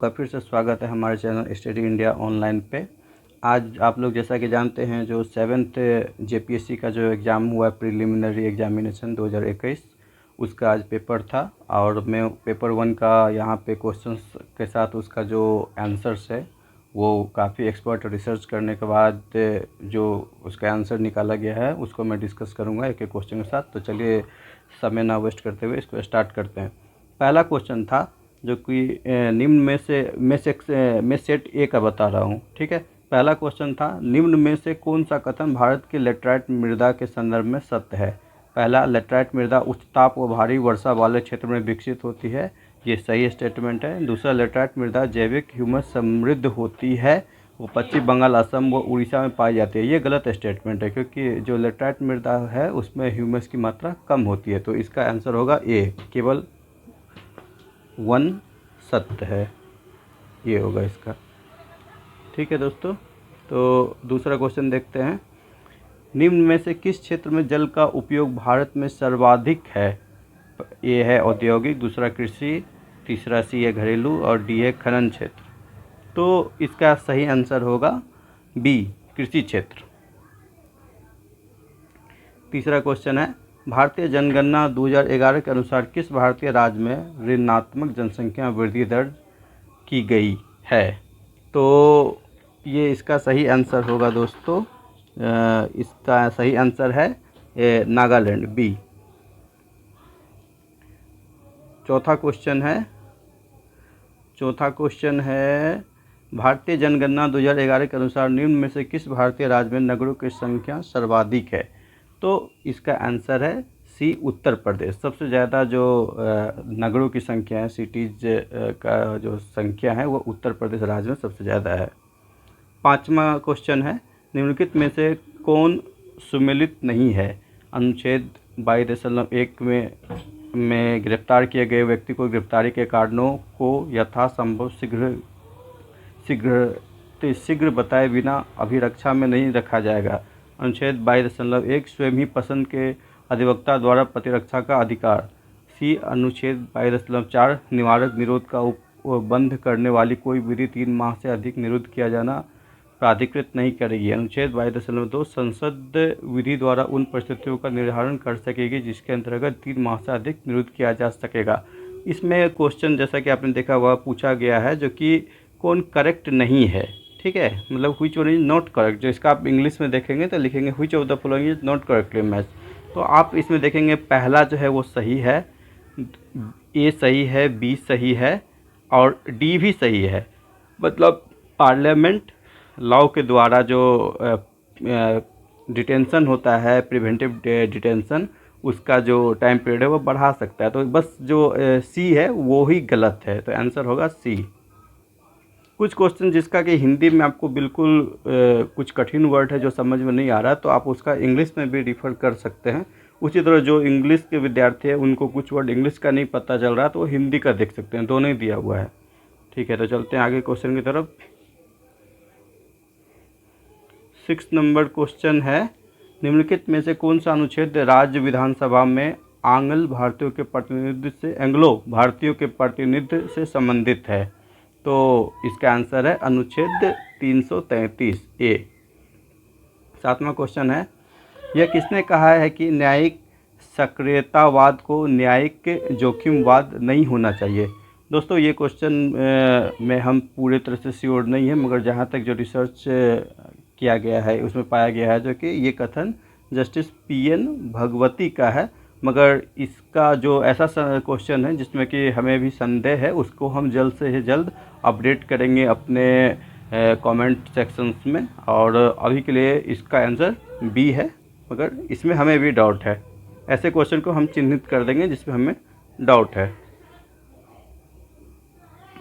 आपका फिर से स्वागत है हमारे चैनल स्टडी इंडिया ऑनलाइन पे। आज आप लोग जैसा कि जानते हैं जो 7th जेपीएससी का जो एग्ज़ाम हुआ प्रिलिमिनरी एग्जामिनेशन 2021 उसका आज पेपर था और मैं पेपर 1 का यहाँ पे क्वेश्चंस के साथ उसका जो आंसर्स है वो काफ़ी एक्सपर्ट रिसर्च करने के बाद जो उसका आंसर निकाला गया है उसको मैं डिस्कस करूँगा एक एक क्वेश्चन के साथ। तो चलिए समय ना वेस्ट करते हुए इसको स्टार्ट करते हैं। पहला क्वेश्चन था जो कि निम्न में से मैं सेट ए का बता रहा हूँ, ठीक है। पहला क्वेश्चन था निम्न में से कौन सा कथन भारत की लेटराइट मृदा के संदर्भ में सत्य है। पहला, लेटराइट मृदा उच्च ताप व भारी वर्षा वाले क्षेत्र में विकसित होती है, ये सही स्टेटमेंट है। दूसरा, लेटराइट मृदा जैविक ह्यूमस समृद्ध होती है, वो पश्चिम बंगाल, असम व उड़ीसा में पाई जाती है, ये गलत स्टेटमेंट है क्योंकि जो लेटराइट मृदा है उसमें ह्यूमस की मात्रा कम होती है। तो इसका आंसर होगा ए, केवल 1 सत्य है, ये होगा इसका, ठीक है दोस्तों। तो दूसरा क्वेश्चन देखते हैं। निम्न में से किस क्षेत्र में जल का उपयोग भारत में सर्वाधिक है। ए है औद्योगिक, दूसरा कृषि, तीसरा सी है घरेलू और डी है खनन क्षेत्र। तो इसका सही आंसर होगा बी, कृषि क्षेत्र। तीसरा क्वेश्चन है भारतीय जनगणना 2011 के अनुसार किस भारतीय राज्य में ऋणात्मक जनसंख्या वृद्धि दर्ज की गई है। तो ये इसका सही आंसर होगा दोस्तों, इसका सही आंसर है नागालैंड, बी। चौथा क्वेश्चन है भारतीय जनगणना 2011 के अनुसार निम्न में से किस भारतीय राज्य में नगरों की संख्या सर्वाधिक है। तो इसका आंसर है सी, उत्तर प्रदेश। सबसे ज़्यादा जो नगरों की संख्या है, सिटीज़ का जो संख्या है वो उत्तर प्रदेश राज्य में सबसे ज़्यादा है। पांचवा क्वेश्चन है निम्नलिखित में से कौन सुमेलित नहीं है। अनुच्छेद 22.1 में गिरफ्तार किए गए व्यक्ति को गिरफ्तारी के कारणों को यथासंभव शीघ्र बताए बिना अभिरक्षा में नहीं रखा जाएगा। अनुच्छेद 22.1 स्वयं ही पसंद के अधिवक्ता द्वारा प्रतिरक्षा का अधिकार। सी, अनुच्छेद 22.4 निवारक निरोध का बंद करने वाली कोई विधि 3 माह से अधिक निरुद्ध किया जाना प्राधिकृत नहीं करेगी। अनुच्छेद 22.2 संसद विधि द्वारा उन परिस्थितियों का निर्धारण कर सकेगी जिसके अंतर्गत 3 माह से अधिक निरुद्ध किया जा सकेगा। इसमें क्वेश्चन जैसा कि आपने देखा हुआ पूछा गया है जो कि कौन करेक्ट नहीं है, ठीक है, मतलब which one is not correct. जो इसका आप इंग्लिश में देखेंगे तो लिखेंगे which of the following is not correctly match. तो आप इसमें देखेंगे पहला जो है वो सही है, ए सही है, बी सही है और डी भी सही है। मतलब पार्लियामेंट लॉ के द्वारा जो डिटेंशन होता है, प्रिवेंटिव डिटेंशन, उसका जो टाइम पीरियड है वो बढ़ा सकता है। तो बस जो सी है वो ही गलत है, तो आंसर होगा सी। कुछ क्वेश्चन जिसका कि हिंदी में आपको बिल्कुल कुछ कठिन वर्ड है जो समझ में नहीं आ रहा, तो आप उसका इंग्लिश में भी रिफ़र कर सकते हैं। उसी तरह जो इंग्लिश के विद्यार्थी हैं उनको कुछ वर्ड इंग्लिश का नहीं पता चल रहा तो वो हिंदी का देख सकते हैं, दोनों ही दिया हुआ है, ठीक है। तो चलते हैं आगे क्वेश्चन की तरफ। 6 नंबर क्वेश्चन है निम्नलिखित में से कौन सा अनुच्छेद राज्य विधानसभा में एंग्लो भारतीयों के प्रतिनिधित्व से संबंधित है। तो इसका आंसर है अनुच्छेद 333 ए। 7वां क्वेश्चन है यह किसने कहा है कि न्यायिक सक्रियतावाद को न्यायिक जोखिमवाद नहीं होना चाहिए। दोस्तों ये क्वेश्चन में हम पूरे तरह से श्योर नहीं है, मगर जहाँ तक जो रिसर्च किया गया है उसमें पाया गया है जो कि ये कथन जस्टिस PN भगवती का है। मगर इसका जो ऐसा क्वेश्चन है जिसमें कि हमें भी संदेह है, उसको हम जल्द से जल्द अपडेट करेंगे अपने कमेंट सेक्शंस में। और अभी के लिए इसका आंसर बी है, मगर इसमें हमें भी डाउट है। ऐसे क्वेश्चन को हम चिन्हित कर देंगे जिसमें हमें डाउट है।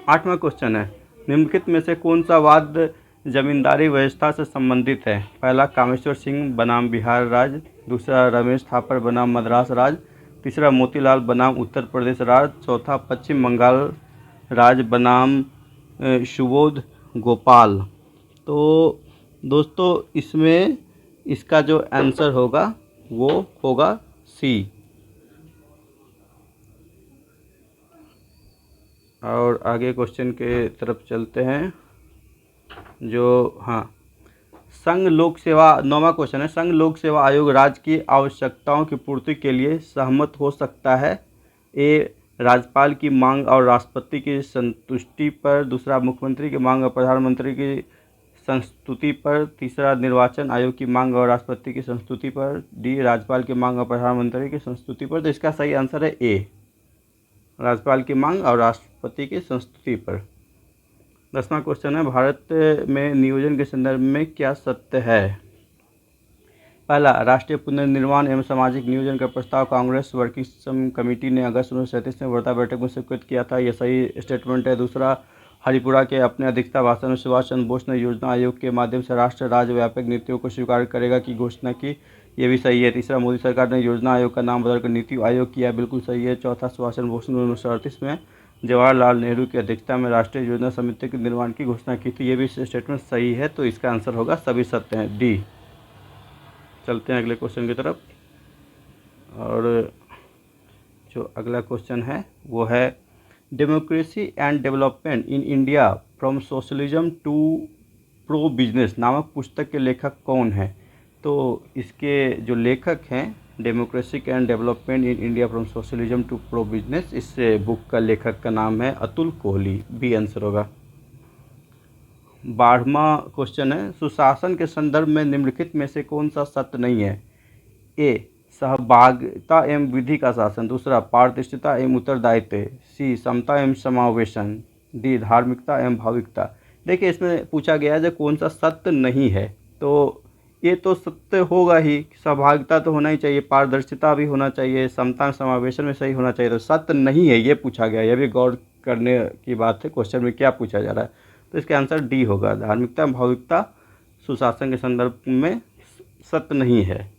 8वां क्वेश्चन है निम्नलिखित में से कौन सा वाद जमींदारी व्यवस्था से संबंधित है। पहला, कामेश्वर सिंह बनाम बिहार राज्य, दूसरा रमेश थापर बनाम मद्रास राज्य, तीसरा मोतीलाल बनाम उत्तर प्रदेश राज्य, चौथा पश्चिम बंगाल राज्य बनाम सुबोध गोपाल। तो दोस्तों इसमें इसका जो आंसर होगा वो होगा सी। और आगे क्वेश्चन के तरफ चलते हैं। जो हाँ, संघ लोक सेवा, 9वां क्वेश्चन है, संघ लोक सेवा आयोग राज्य की आवश्यकताओं की पूर्ति के लिए सहमत हो सकता है। ए, राज्यपाल की मांग और राष्ट्रपति की संतुष्टि पर। दूसरा, मुख्यमंत्री की मांग और प्रधानमंत्री की संस्तुति पर। तीसरा, निर्वाचन आयोग की मांग और राष्ट्रपति की संस्तुति पर। डी, राज्यपाल की मांग और प्रधानमंत्री की संस्तुति पर। तो इसका सही आंसर है ए, राज्यपाल की मांग और राष्ट्रपति की संस्तुति पर। 10वां क्वेश्चन है, भारत में नियोजन के संदर्भ में क्या सत्य है। पहला, राष्ट्रीय पुनर्निर्माण एवं सामाजिक नियोजन का प्रस्ताव कांग्रेस वर्किंग कमेटी ने अगस्त 1937 में वर्धा बैठक में स्वीकृत किया था, यह सही स्टेटमेंट है। दूसरा, हरिपुरा के अपने अध्यक्षता भाषण में सुभाष चंद्र बोस ने योजना आयोग के माध्यम से राष्ट्र राज्य व्यापक नीतियों को स्वीकार करेगा की घोषणा की, यह भी सही है। तीसरा, मोदी सरकार ने योजना आयोग का नाम बदलकर नीति आयोग किया, बिल्कुल सही है। चौथा, सुभाष चंद्र बोस ने 1938 में जवाहरलाल नेहरू की अध्यक्षता में राष्ट्रीय योजना समिति के निर्माण की घोषणा की थी, ये भी स्टेटमेंट सही है। तो इसका आंसर होगा सभी सत्य हैं, डी। चलते हैं अगले क्वेश्चन की तरफ। और जो अगला क्वेश्चन है वो है, democracy and development in India from socialism to pro business नामक पुस्तक के लेखक कौन है। तो इसके जो लेखक हैं, democracy and development in India from socialism to pro business, इस बुक का लेखक का नाम है अतुल कोहली, बी आंसर होगा। 12वां क्वेश्चन है, सुशासन के संदर्भ में निम्नलिखित में से कौन सा सत्य नहीं है। ए, सहभागिता एवं विधि का शासन। दूसरा, पारदर्शिता एवं उत्तरदायित्व। सी, समता एवं समावेशन। डी, धार्मिकता एवं भाविकता। देखिए, इसमें पूछा गया है जो कौन सा सत्य नहीं है, तो ये तो सत्य होगा ही, सहभागिता तो होना ही चाहिए, पारदर्शिता भी होना चाहिए, समता समावेशन में सही होना चाहिए, तो सत्य नहीं है ये पूछा गया। यह भी गौर करने की बात है क्वेश्चन में क्या पूछा जा रहा है। तो इसका आंसर डी होगा, धार्मिकता भाविकता सुशासन के संदर्भ में सत्य नहीं है।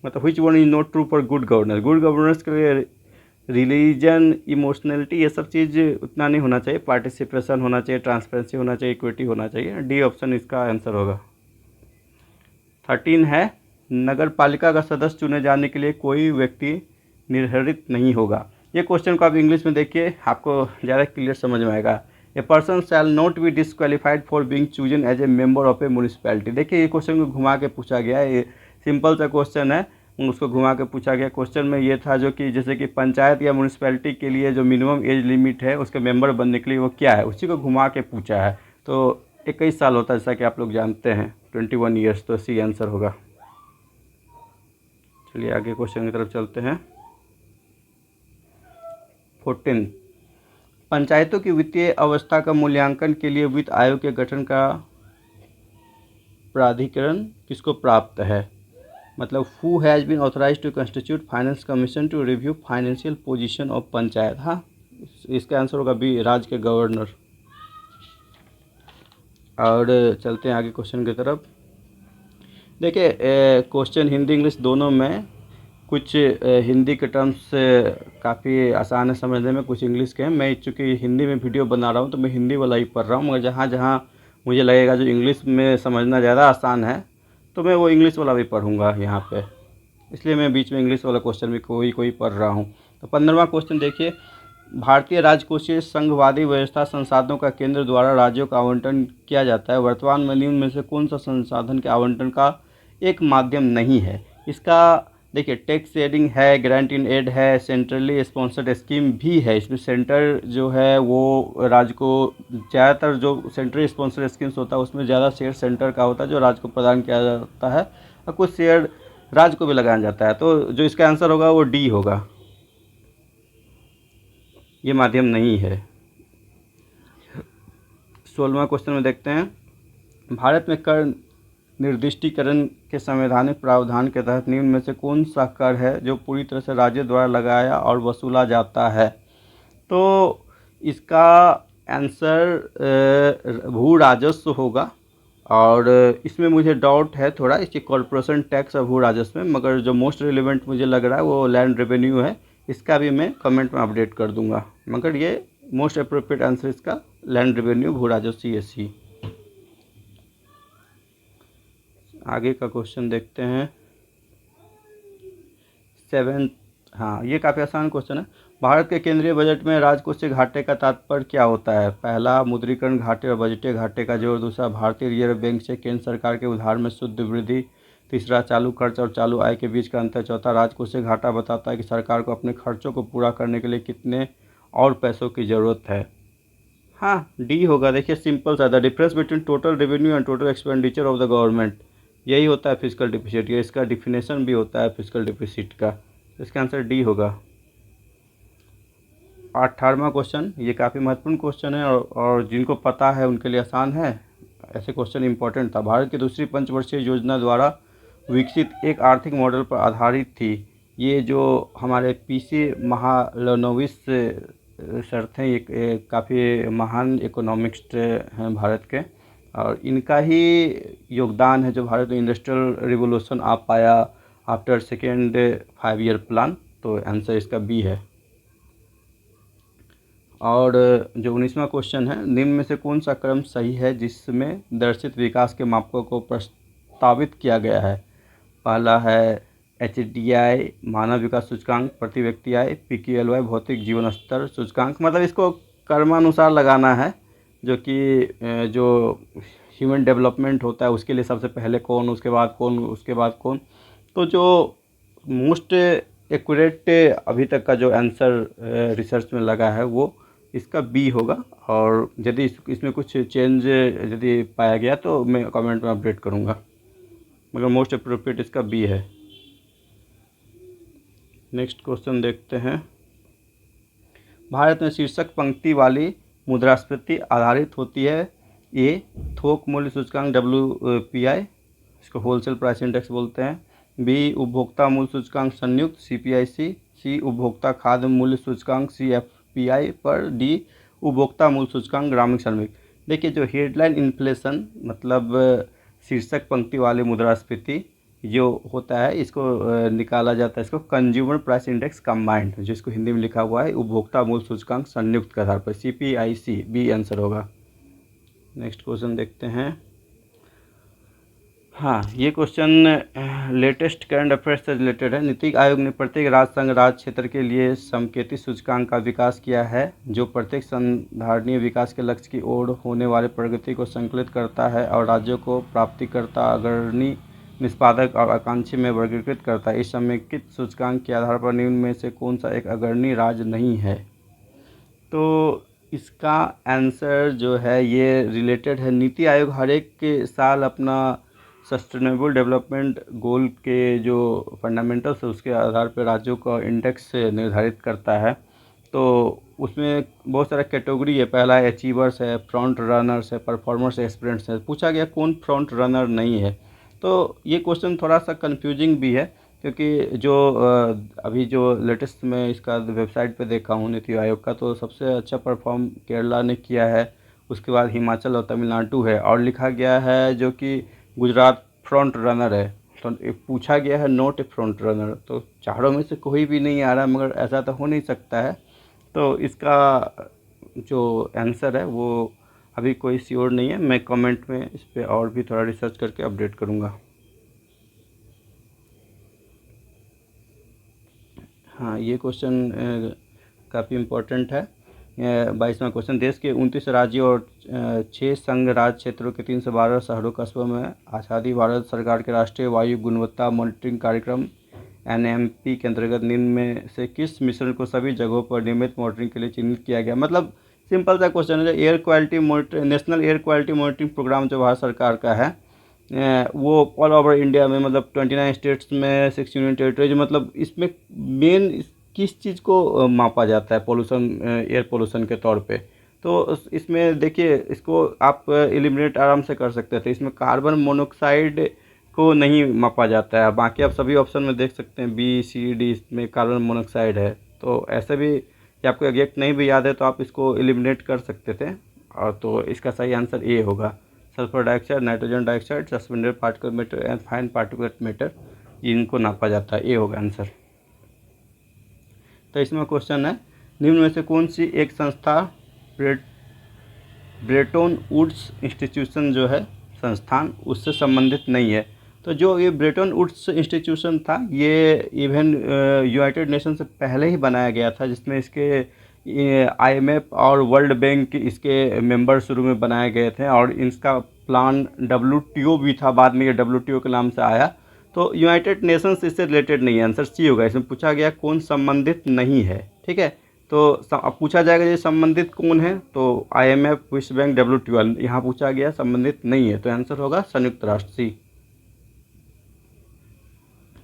मतलब which one is not true for good governance. Good governance के लिए रिलीजन, इमोशनलिटी, ये सब चीज़ उतना नहीं होना चाहिए, पार्टिसिपेशन होना चाहिए, ट्रांसपेरेंसी होना चाहिए, इक्विटी होना चाहिए। डी ऑप्शन इसका आंसर होगा। 13 है, नगर पालिका का सदस्य चुने जाने के लिए कोई व्यक्ति निर्धारित नहीं होगा। ये क्वेश्चन को आप इंग्लिश में देखिए, आपको ज़्यादा क्लियर समझ में आएगा। A person shall not be disqualified for being chosen as a member of a municipality. देखिए, ये क्वेश्चन को घुमा के पूछा गया है, ये सिंपल सा क्वेश्चन है, उसको घुमा के पूछा गया। क्वेश्चन में ये था जो कि जैसे कि पंचायत या म्यूनिसिपैलिटी के लिए जो मिनिमम एज लिमिट है उसके मेंबर बनने के लिए वो क्या है, उसी को घुमा के पूछा है। तो 21 साल होता है जैसा कि आप लोग जानते हैं, 21 ईयर्स, तो सी आंसर होगा। चलिए आगे क्वेश्चन की तरफ चलते हैं। 14, पंचायतों की वित्तीय अवस्था का मूल्यांकन के लिए वित्त आयोग के गठन का प्राधिकरण किसको प्राप्त है। मतलब who has been authorise to constitute finance commission to review financial position of panchayat. हाँ, इसका आंसर होगा बी, राज्य के गवर्नर। और चलते हैं आगे क्वेश्चन की तरफ। देखिए, क्वेश्चन हिंदी इंग्लिश दोनों में कुछ हिंदी के टर्म्स काफ़ी आसान है समझने में, कुछ इंग्लिश के हैं। मैं चूँकि हिंदी में वीडियो बना रहा हूँ तो मैं हिंदी वाला ही पढ़ रहा हूँ, मगर जहाँ जहाँ मुझे लगेगा जो इंग्लिश में समझना ज़्यादा आसान है तो मैं वो इंग्लिश वाला भी पढ़ूँगा यहाँ पे, इसलिए मैं बीच में इंग्लिश वाला क्वेश्चन भी कोई पढ़ रहा हूँ। तो 15वां क्वेश्चन देखिए, भारतीय राजकोषीय संघवादी व्यवस्था संसाधनों का केंद्र द्वारा राज्यों का आवंटन किया जाता है। वर्तमान में निम्न में से कौन सा संसाधन के आवंटन का एक माध्यम नहीं है। इसका देखिए, टैक्स शेयरिंग है, ग्रांट इन एड है, सेंट्रली स्पॉन्सर्ड स्कीम भी है। इसमें सेंटर जो है वो राज्य को, ज़्यादातर जो सेंट्रली स्पॉन्सर्ड स्कीम्स होता है उसमें ज़्यादा शेयर सेंटर का होता है जो राज्य को प्रदान किया जाता है, और कुछ शेयर राज्य को भी लगाया जाता है। तो जो इसका आंसर होगा वो डी होगा, ये माध्यम नहीं है। 16वां क्वेश्चन में देखते हैं, भारत में कर निर्दिष्टीकरण के संवैधानिक प्रावधान के तहत निम्न में से कौन सा कर है जो पूरी तरह से राज्य द्वारा लगाया और वसूला जाता है। तो इसका आंसर भू राजस्व होगा, और इसमें मुझे डाउट है थोड़ा इसकी कॉर्पोरेशन टैक्स और भू राजस्व में, मगर जो मोस्ट रिलेवेंट मुझे लग रहा है वो लैंड रेवेन्यू है। इसका भी मैं कमेंट में अपडेट कर दूंगा, मगर ये मोस्ट अप्रोप्रिएट आंसर इसका लैंड रेवेन्यू भू राजस्व CSC। आगे का क्वेश्चन देखते हैं 7। हाँ, ये काफ़ी आसान क्वेश्चन है। भारत के केंद्रीय बजट में राजकोषीय घाटे का तात्पर्य क्या होता है? पहला, मुद्रीकरण घाटे और बजटीय घाटे का जोड़। दूसरा, भारतीय रिजर्व बैंक से केंद्र सरकार के उधार में शुद्ध वृद्धि। तीसरा, चालू खर्च और चालू आय के बीच का अंतर। चौथा, राजकोषीय घाटा बताता है कि सरकार को अपने खर्चों को पूरा करने के लिए कितने और पैसों की ज़रूरत है। हाँ, डी होगा। देखिए सिंपल सा, the difference between total revenue and total expenditure of the government, यही होता है फिजिकल डिफिसिट। ये इसका डिफिनेशन भी होता है फिजिकल डिफिसिट का। तो इसका आंसर डी होगा। 18वां क्वेश्चन, ये काफ़ी महत्वपूर्ण क्वेश्चन है और जिनको पता है उनके लिए आसान है। ऐसे क्वेश्चन इंपॉर्टेंट था। भारत की दूसरी पंचवर्षीय योजना द्वारा विकसित एक आर्थिक मॉडल पर आधारित थी। ये जो हमारे पीसी महालनोबिस सर थे, ये काफ़ी महान इकोनॉमिस्ट हैं भारत के, और इनका ही योगदान है जो भारत में इंडस्ट्रियल रिवोल्यूशन आ पाया आफ्टर सेकेंड 5 ईयर प्लान। तो आंसर इसका बी है। और जो 19वां क्वेश्चन है, निम्न में से कौन सा क्रम सही है जिसमें दर्शित विकास के मापकों को प्रस्तावित किया गया है? पहला है HDI मानव विकास सूचकांक, प्रति व्यक्ति आय। PQLY भौतिक जीवन स्तर सूचकांक। मतलब इसको क्रमानुसार लगाना है, जो कि जो ह्यूमन डेवलपमेंट होता है उसके लिए सबसे पहले कौन, उसके बाद कौन, उसके बाद कौन। तो जो मोस्ट एक्यूरेट अभी तक का जो आंसर रिसर्च में लगा है वो इसका बी होगा। और यदि इसमें कुछ चेंज यदि पाया गया तो मैं कमेंट में अपडेट करूँगा, मगर मोस्ट अप्रोप्रिएट इसका बी है। नेक्स्ट क्वेश्चन देखते हैं। भारत में शीर्षक पंक्ति वाली मुद्रास्फीति आधारित होती है। ए, थोक मूल्य सूचकांक WPI, इसको होलसेल प्राइस इंडेक्स बोलते हैं। बी, उपभोक्ता मूल्य सूचकांक संयुक्त CPIC। सी, उपभोक्ता खाद्य मूल्य सूचकांक CFPI पर। डी, उपभोक्ता मूल्य सूचकांक ग्रामीण श्रमिक। देखिए जो हेडलाइन इन्फ्लेशन मतलब शीर्षक पंक्ति वाली मुद्रास्फीति जो होता है, इसको निकाला जाता है, इसको कंज्यूमर प्राइस इंडेक्स कंबाइंड, जिसको हिंदी में लिखा हुआ है उपभोक्ता मूल्य सूचकांक संयुक्त के आधार पर। CPIC बी आंसर होगा। नेक्स्ट क्वेश्चन देखते हैं। हाँ, ये क्वेश्चन लेटेस्ट करंट अफेयर्स से रिलेटेड है। नीति आयोग ने प्रत्येक राज्य संघ राज्य क्षेत्र के लिए समकेती सूचकांक का विकास किया है, जो प्रत्येक संधारणीय विकास के लक्ष्य की ओर होने वाले प्रगति को संकलित करता है और राज्यों को प्राप्तिकर्ता, अग्रणी, निष्पादक और आकांक्षी में वर्गीकृत करता है। इस समेकित सूचकांक के आधार पर निम्न में से कौन सा एक अग्रणी राज्य नहीं है? तो इसका आंसर जो है ये रिलेटेड है। नीति आयोग हर एक के साल अपना सस्टेनेबल डेवलपमेंट गोल के जो फंडामेंटल्स है उसके आधार पर राज्यों का इंडेक्स निर्धारित करता है। तो उसमें बहुत सारा कैटेगरी है। पहला है अचीवर्स है, फ्रंट रनर्स है, परफॉर्मर्स, एस्पिरेंट्स है। पूछा गया कौन फ्रंट रनर नहीं है। तो ये क्वेश्चन थोड़ा सा कंफ्यूजिंग भी है, क्योंकि जो अभी जो लेटेस्ट मैं इसका वेबसाइट पे देखा हूँ नीति आयोग का, तो सबसे अच्छा परफॉर्म केरला ने किया है, उसके बाद हिमाचल और तमिलनाडु है, और लिखा गया है जो कि गुजरात फ्रंट रनर है। तो पूछा गया है नॉट ए फ्रंट रनर, तो चारों में से कोई भी नहीं आ रहा, मगर ऐसा तो हो नहीं सकता है। तो इसका जो आंसर है वो अभी कोई श्योर नहीं है। मैं कमेंट में इस पर और भी थोड़ा रिसर्च करके अपडेट करूँगा। हाँ, ये क्वेश्चन काफ़ी इम्पोर्टेंट है। 22वां क्वेश्चन, देश के 29 राज्यों और 6 संघ राज्य क्षेत्रों के 312 शहरों कस्बों में आज़ादी भारत सरकार के राष्ट्रीय वायु गुणवत्ता मॉनिटरिंग कार्यक्रम NMP के अंतर्गत निम्न में से किस मिश्रण को सभी जगहों पर नियमित मॉनिटरिंग के लिए चिन्हित किया गया? मतलब सिंपल सा क्वेश्चन है। Air quality monitoring, national air quality monitoring programme जो भारत सरकार का है, वो ऑल ओवर इंडिया में, मतलब 29 स्टेट्स में, 6 यूनियन टेरिटरीज, मतलब इसमें मेन किस चीज़ को मापा जाता है पोल्यूशन, एयर पोल्यूशन के तौर पे? तो इसमें देखिए, इसको आप एलिमिनेट आराम से कर सकते थे। इसमें कार्बन मोनोऑक्साइड को नहीं मापा जाता है। बाकी आप सभी ऑप्शन में देख सकते हैं B, C, D, इसमें कार्बन मोनोऑक्साइड है। तो ऐसे भी, कि आपको एग्जैक्ट नहीं भी याद है तो आप इसको एलिमिनेट कर सकते थे। और तो इसका सही आंसर ए होगा। Sulphur dioxide, nitrogen dioxide, suspended particle matter and fine particulate matter, इनको नापा जाता है। ए होगा आंसर। तो इसमें क्वेश्चन है, निम्न में से कौन सी एक संस्था ब्रेटन वुड्स इंस्टीट्यूशन जो है संस्थान उससे संबंधित नहीं है? तो जो ये ब्रेटन वुड्स इंस्टीट्यूशन था ये इवन यूनाइटेड नेशन से पहले ही बनाया गया था, जिसमें इसके IMF और वर्ल्ड बैंक इसके मेंबर शुरू में बनाए गए थे, और इसका प्लान WTO भी था, बाद में ये WTO के नाम से आया। तो यूनाइटेड नेशंस इससे रिलेटेड नहीं है, आंसर सी होगा। इसमें पूछा गया कौन संबंधित नहीं है, ठीक है। तो अब पूछा जाएगा ये संबंधित कौन है, तो IMF, विश्व बैंक, WTO, यहाँ पूछा गया संबंधित नहीं है, तो आंसर होगा संयुक्त राष्ट्र, सी।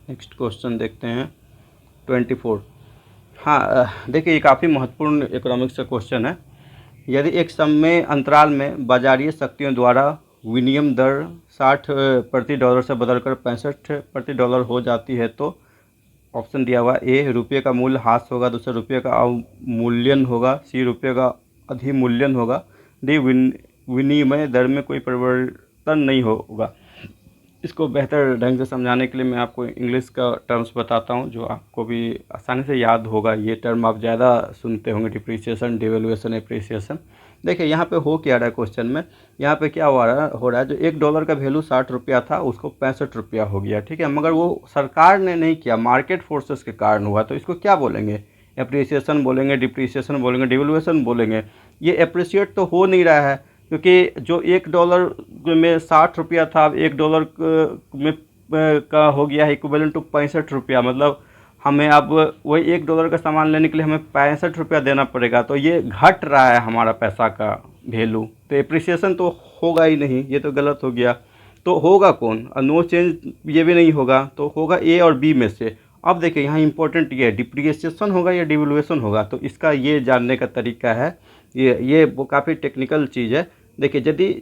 नेक्स्ट क्वेश्चन देखते हैं 24। हाँ, देखिए ये काफ़ी महत्वपूर्ण इकोनॉमिक्स का क्वेश्चन है। यदि एक समय अंतराल में बाजारीय शक्तियों द्वारा विनिमय दर 60 प्रति डॉलर से बदलकर 65 प्रति डॉलर हो जाती है, तो ऑप्शन दिया हुआ ए, रुपये का मूल्य ह्रास होगा, दूसरा रुपये का अवमूल्यन होगा, सी, रुपये का अधिमूल्यन होगा, डी, विनिमय दर में कोई परिवर्तन नहीं होगा। इसको बेहतर ढंग से समझाने के लिए मैं आपको इंग्लिश का टर्म्स बताता हूँ, जो आपको भी आसानी से याद होगा। ये टर्म आप ज़्यादा सुनते होंगे, डिप्रिसिएशन, डिवेल्यूएशन, एप्रिसिएशन। देखिए यहाँ पे हो क्या रहा है क्वेश्चन में, यहाँ पे क्या हो रहा है, जो $1 का वैल्यू 60 रुपया था उसको 65 रुपया हो गया, ठीक है। मगर वो सरकार ने नहीं किया, मार्केट फोर्सेस के कारण हुआ। तो इसको क्या बोलेंगे, एप्रिसिएशन बोलेंगे, डिप्रिसिएशन बोलेंगे, डिवेल्यूएशन बोलेंगे। ये एप्रिसिएट तो हो नहीं रहा है, क्योंकि जो $1 में 60 रुपया था, अब $1 में का हो गया है इक्विवेलेंट टू 65 रुपया। मतलब हमें अब वही $1 का सामान लेने के लिए हमें 65 रुपया देना पड़ेगा। तो ये घट रहा है हमारा पैसा का वैल्यू, तो एप्रिसिएशन तो होगा ही नहीं, ये तो गलत हो गया। तो होगा कौन, नो चेंज ये भी नहीं होगा, तो होगा ए और बी में से। अब देखिए यहाँ इंपॉर्टेंट ये है, डिप्रिसिएशन होगा या डिवेल्यूएशन होगा। तो इसका ये जानने का तरीका है, ये वो काफ़ी टेक्निकल चीज़ है। देखिए यदि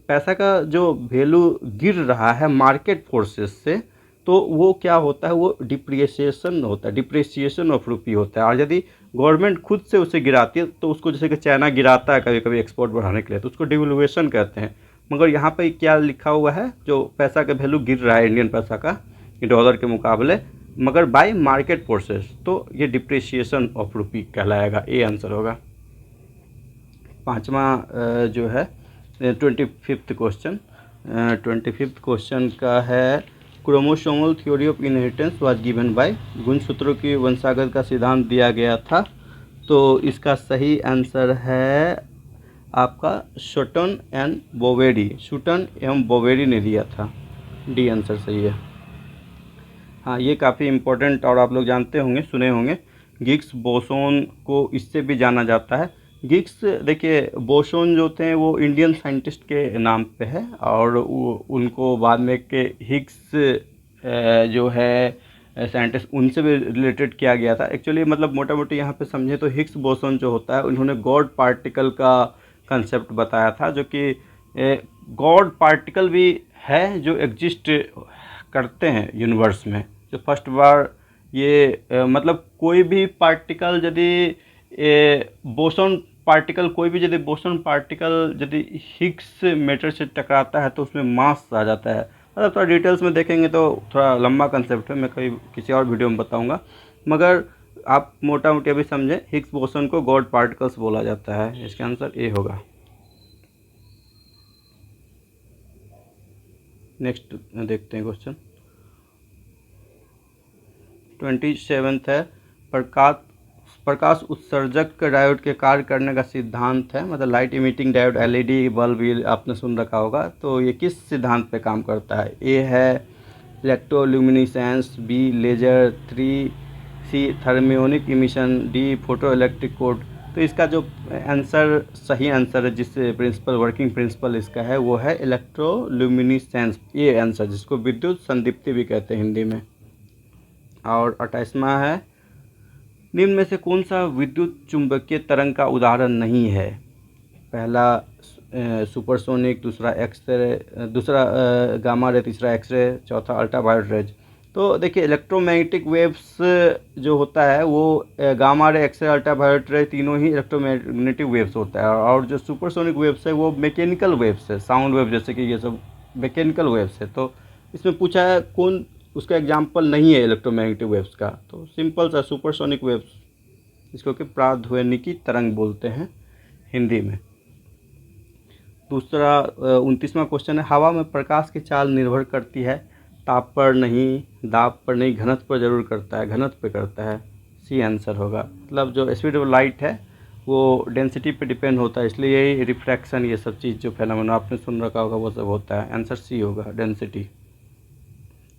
पैसा का जो वैल्यू गिर रहा है मार्केट फोर्सेस से, तो वो क्या होता है, वो डिप्रिसिएशन होता है, डिप्रिसिएशन ऑफ रुपी होता है। और यदि गवर्नमेंट खुद से उसे गिराती है, तो उसको जैसे कि चाइना गिराता है कभी कभी एक्सपोर्ट बढ़ाने के लिए, तो उसको डिवेल्यूएशन कहते हैं। मगर यहाँ पे क्या लिखा हुआ है, जो पैसा का वैल्यू गिर रहा है इंडियन पैसा का डॉलर के मुकाबले, मगर बाय मार्केट फोर्सेस, तो ये डिप्रिसिएशन ऑफ रुपी कहलाएगा, ए आंसर होगा। पाँचवा जो है 25th क्वेश्चन, 25th क्वेश्चन का है, chromosomal theory of inheritance was given by, गुणसूत्रों की वंशागत का सिद्धांत दिया गया था। तो इसका सही आंसर है आपका शूटन एंड बोवेरी, शूटन एवं बोवेरी ने दिया था, डी आंसर सही है। हाँ, ये काफ़ी इम्पोर्टेंट और आप लोग जानते होंगे, सुने होंगे, गिग्स बोसोन को इससे भी जाना जाता है। गिग्स, देखिए बोसोन जो थे वो इंडियन साइंटिस्ट के नाम पे है, और उनको बाद में के हिग्स जो है साइंटिस्ट, उनसे भी रिलेटेड किया गया था एक्चुअली। मतलब मोटा मोटी यहाँ पे समझे तो हिग्स बोसोन जो होता है, उन्होंने गॉड पार्टिकल का कंसेप्ट बताया था, जो कि गॉड पार्टिकल भी है जो एग्जिस्ट करते हैं यूनिवर्स में। जो फर्स्ट बार ये मतलब कोई भी पार्टिकल यदि बोसोन पार्टिकल, कोई भी यदि बोसोन पार्टिकल यदि हिग्स मैटर से टकराता है तो उसमें मास आ जाता है। मतलब थोड़ा डिटेल्स में देखेंगे तो थोड़ा लंबा कंसेप्ट है, मैं कहीं किसी और वीडियो में बताऊंगा, मगर आप मोटा मोटी अभी समझें, हिग्स बोसोन को गॉड पार्टिकल्स बोला जाता है। इसका आंसर ए होगा। नेक्स्ट देखते हैं क्वेश्चन 27 है, प्रकाश उत्सर्जक डायोड के कार्य करने का सिद्धांत है, मतलब light emitting diode, LED bulb, ये आपने सुन रखा होगा। तो ये किस सिद्धांत पे काम करता है, ए है electroluminescence, B laser, 3 C thermionic emission, D photoelectric code. तो इसका जो आंसर, सही आंसर है, जिस प्रिंसिपल, वर्किंग प्रिंसिपल इसका है, वो है इलेक्ट्रोल्यूमिनेसेंस, ये आंसर, जिसको विद्युत संदीप्ति भी कहते हैं हिंदी में। और 28वां है, निम्न में से कौन सा विद्युत चुंबकीय तरंग का उदाहरण नहीं है। पहला सुपरसोनिक, दूसरा एक्सरे, दूसरा गामा रे, तीसरा एक्सरे, चौथा अल्ट्रावायलेट रेज। तो देखिए इलेक्ट्रोमैग्नेटिक वेव्स जो होता है वो गामा रे, एक्सरे, अल्ट्रावायलेट रे, तीनों ही इलेक्ट्रोमैग्नेटिक वेव्स होता है। और जो सुपरसोनिक वेव्स है वो मैकेनिकल वेव्स है, साउंड वेव जैसे कि ये सब मैकेनिकल वेव्स है। तो इसमें पूछा है कौन उसका एग्जाम्पल नहीं है इलेक्ट्रोमैग्नेटिक वेव्स का, तो सिंपल सा सुपरसोनिक वेव्स, इसको कि प्राध्वनिकी तरंग बोलते हैं हिंदी में। दूसरा 29वां क्वेश्चन है, हवा में प्रकाश की चाल निर्भर करती है ताप पर नहीं, दाब पर नहीं, घनत्व पर जरूर करता है, घनत्व पे करता है। सी आंसर होगा। मतलब जो स्पीड ऑफ लाइट है वो डेंसिटी पे डिपेंड होता है, इसलिए यही रिफ्रैक्शन ये सब चीज़ जो फेनोमेना आपने सुन रखा होगा वो सब होता है। आंसर सी होगा, डेंसिटी।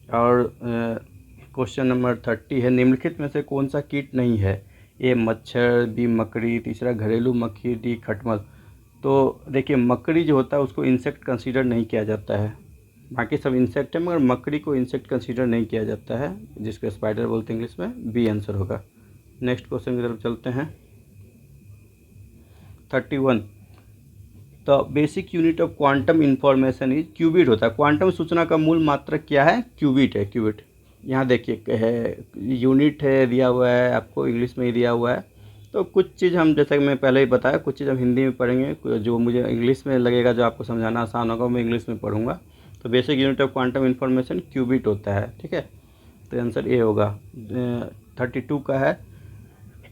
और क्वेश्चन नंबर 30 है, निम्नलिखित में से कौन सा कीट नहीं है? ए मच्छर, बी मकड़ी, तीसरा घरेलू मक्खी, डी खटमल। तो देखिए मकड़ी जो होता है उसको इंसेक्ट कंसीडर नहीं किया जाता है, बाकी सब इंसेक्ट है मगर मकड़ी को इंसेक्ट कंसीडर नहीं किया जाता है, जिसको स्पाइडर बोलते हैं इंग्लिश में। बी आंसर होगा। नेक्स्ट क्वेश्चन की तरफ चलते हैं। 31, the basic unit of quantum information is qubit होता है। क्वांटम सूचना का मूल मात्रक क्या है? क्यूबिट है, क्यूबिट। यहाँ देखिए है यूनिट है, दिया हुआ है आपको, इंग्लिश में ही दिया हुआ है। तो कुछ चीज़ हम, जैसा कि मैं पहले ही बताया, कुछ चीज़ हम हिंदी में पढ़ेंगे, जो मुझे इंग्लिश में लगेगा, जो आपको समझाना आसान होगा, मैं इंग्लिश में पढ़ूंगा। तो basic unit of quantum information qubit होता है, ठीक है। तो आंसर ए होगा। 32 का है,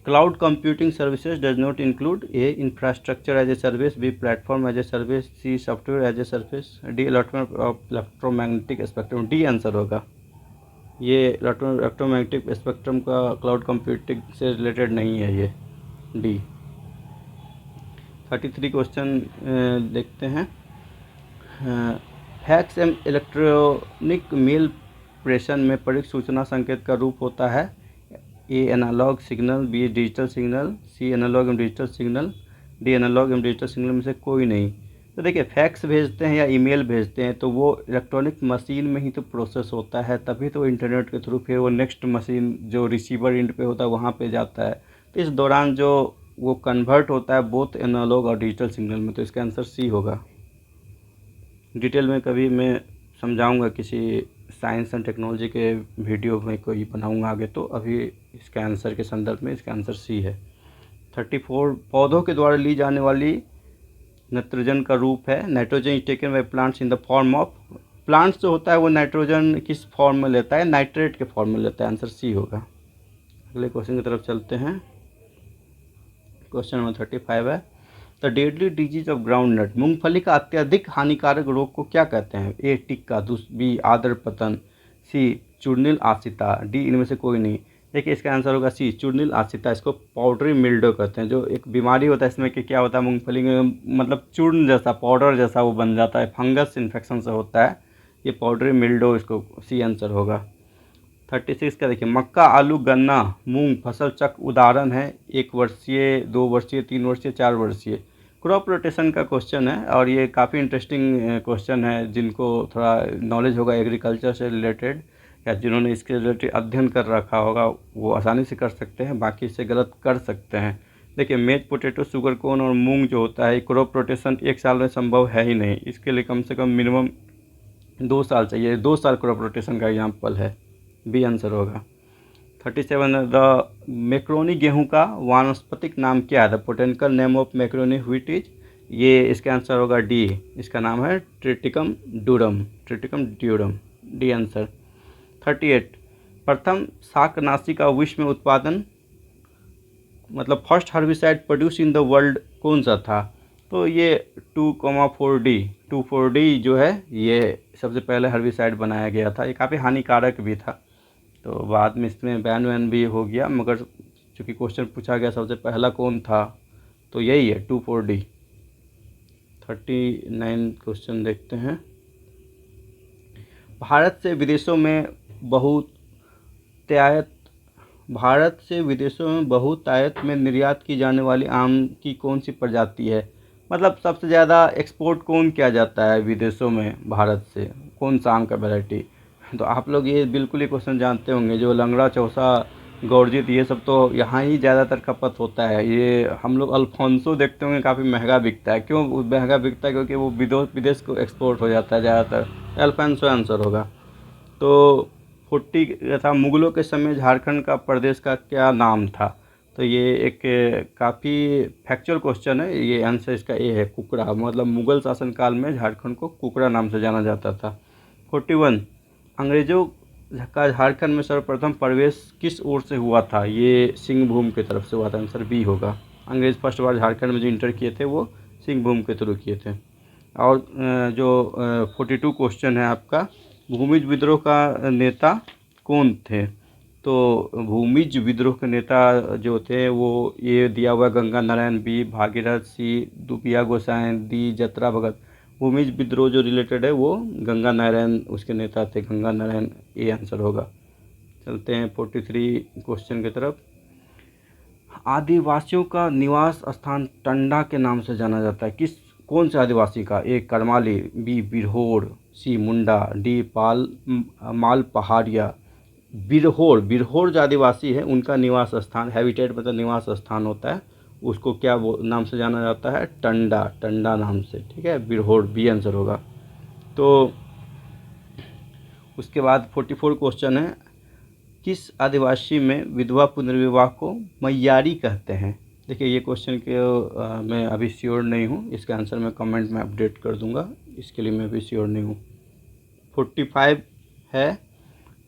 cloud computing services does not include A infrastructure as a service, B platform as a service, C software as a service, D electromagnetic spectrum. D answer होगा। ये इलेक्ट्रोमैग्नेटिक स्पेक्ट्रम का क्लाउड कंप्यूटिंग से related नहीं है, ये D. 33 question देखते हैं। Fax and electronic mail प्रेषण में प्रयुक्त सूचना संकेत का रूप होता है A analogue signal, B digital signal, C analogue एवं डिजिटल सिग्नल, डी एनालॉग एवं डिजिटल सिग्नल में से कोई नहीं। तो देखिए फैक्स भेजते हैं या ईमेल भेजते हैं तो वो इलेक्ट्रॉनिक मशीन में ही तो प्रोसेस होता है, तभी तो इंटरनेट के थ्रू फिर वो नेक्स्ट मशीन जो रिसीवर एंड पे होता है वहाँ पे जाता है। तो इस दौरान जो वो कन्वर्ट होता है बोथ एनालॉग और डिजिटल सिग्नल में, तो इसका आंसर सी होगा। डिटेल में कभी मैं समझाऊंगा, किसी साइंस एंड टेक्नोलॉजी के वीडियो में कोई बनाऊंगा आगे, तो अभी इसके आंसर के संदर्भ में इसका आंसर सी है। 34, पौधों के द्वारा ली जाने वाली नाइट्रोजन का रूप है, nitrogen is taken by plants in the form of. Plants जो होता है वो नाइट्रोजन किस फॉर्म में लेता है? नाइट्रेट के फॉर्म में लेता है। आंसर सी होगा। अगले क्वेश्चन की तरफ चलते हैं। क्वेश्चन नंबर 35 है, the deadly disease of groundnut, मूंगफली का अत्यधिक हानिकारक रोग को क्या कहते हैं? ए टिक्का, बी आदर पतन, सी चूर्निल आसिता, डी इनमें से कोई नहीं। देखिए इसका आंसर होगा सी चूर्निल आसिता। इसको पाउडरी मिल्ड्यू कहते हैं, जो एक बीमारी होता है इसमें कि क्या होता है मूंगफली में, मतलब चूर्ण जैसा, पाउडर जैसा वो बन जाता है, फंगस इन्फेक्शन से होता है, ये पाउडरी मिल्ड्यू, इसको सी आंसर होगा। 36 का देखिए, मक्का, आलू, गन्ना, मूंग फसल चक्र उदाहरण है 1 वर्षीय, 2 वर्षीय, 3 वर्षीय, 4 वर्षीय। क्रॉप रोटेशन का क्वेश्चन है और ये काफ़ी इंटरेस्टिंग क्वेश्चन है। जिनको थोड़ा नॉलेज होगा एग्रीकल्चर से रिलेटेड या जिन्होंने इसके रिलेटेड अध्ययन कर रखा होगा वो आसानी से कर सकते हैं, बाकी से गलत कर सकते हैं। देखिए मेज पोटैटो, शुगर कोन और मूंग जो होता है क्रॉप रोटेशन 1 साल में संभव है ही नहीं, इसके लिए कम से कम मिनिमम 2 साल चाहिए। 2 साल क्रॉप रोटेशन का एग्जाम्पल है। बी आंसर होगा। 37, द मैक्रोनी गेहूं का वानस्पतिक नाम क्या है? The botanical name of macaroni wheat is, ये इसका आंसर होगा डी। इसका नाम है Triticum durum, Triticum durum, D answer. 38, प्रथम शाकनाशी का विश्व में उत्पादन, मतलब first herbicide produce in the world कौन सा था? तो ये 2,4-D, 2,4-D जो है ये सबसे पहले हर्बिसाइड बनाया गया था। ये काफ़ी हानिकारक भी था, तो बाद में इसमें बैन वैन भी हो गया, मगर चूँकि क्वेश्चन पूछा गया सबसे पहला कौन था, तो यही है 2,4-D। 39 क्वेश्चन देखते हैं। भारत से विदेशों में बहुतायत में निर्यात की जाने वाली आम की कौन सी प्रजाति है? मतलब सबसे ज़्यादा एक्सपोर्ट कौन किया जाता है विदेशों में भारत से, कौन सा आम का वैरायटी? तो आप लोग ये बिल्कुल ही क्वेश्चन जानते होंगे, जो लंगड़ा, चौसा, गौरजित, ये सब तो यहाँ ही ज़्यादातर खपत होता है। ये हम लोग अल्फोंसो देखते होंगे, काफ़ी महंगा बिकता है। क्यों महंगा बिकता है? क्योंकि वो विदेश को एक्सपोर्ट हो जाता है ज़्यादातर। अल्फोंसो आंसर होगा। तो 40 था, मुगलों के समय झारखंड का प्रदेश का क्या नाम था? तो ये एक काफ़ी फैक्चुअल क्वेश्चन है, ये आंसर इसका ए है, कुकड़ा। मतलब मुगल शासनकाल में झारखंड को कुकड़ा नाम से जाना जाता था। 41, अंग्रेज़ों का झारखंड में सर्वप्रथम प्रवेश किस ओर से हुआ था? ये सिंहभूम की तरफ से हुआ था। आंसर बी होगा। अंग्रेज़ फर्स्ट बार झारखंड में जो इंटर किए थे वो सिंहभूम के थ्रू किए थे। और जो 42 क्वेश्चन है आपका, भूमिज विद्रोह का नेता कौन थे? तो भूमिज विद्रोह के नेता जो थे वो ये दिया हुआ गंगा नारायण, बी भागीरथ, सी दुबिया गोसाई, डी जतरा भगत। भूमिज विद्रोह जो रिलेटेड है वो गंगा नारायण उसके नेता थे, गंगा नारायण, ये आंसर होगा। चलते हैं 43 क्वेश्चन की तरफ। आदिवासियों का निवास स्थान टंडा के नाम से जाना जाता है, कौन से आदिवासी का? ए करमाली, बी बिरहोर, सी मुंडा, डी माल पहाड़िया। बिरहोर जो आदिवासी है उनका निवास स्थान, हैबिटेट मतलब निवास स्थान होता है, उसको क्या वो नाम से जाना जाता है? टंडा नाम से, ठीक है, बिरहोर, बी आंसर होगा। तो उसके बाद 44 क्वेश्चन है, किस आदिवासी में विधवा पुनर्विवाह को मैयारी कहते हैं? देखिए ये क्वेश्चन के मैं अभी श्योर नहीं हूँ, इसका आंसर मैं कमेंट में अपडेट कर दूंगा, इसके लिए मैं भी श्योर नहीं हूँ। 45 है,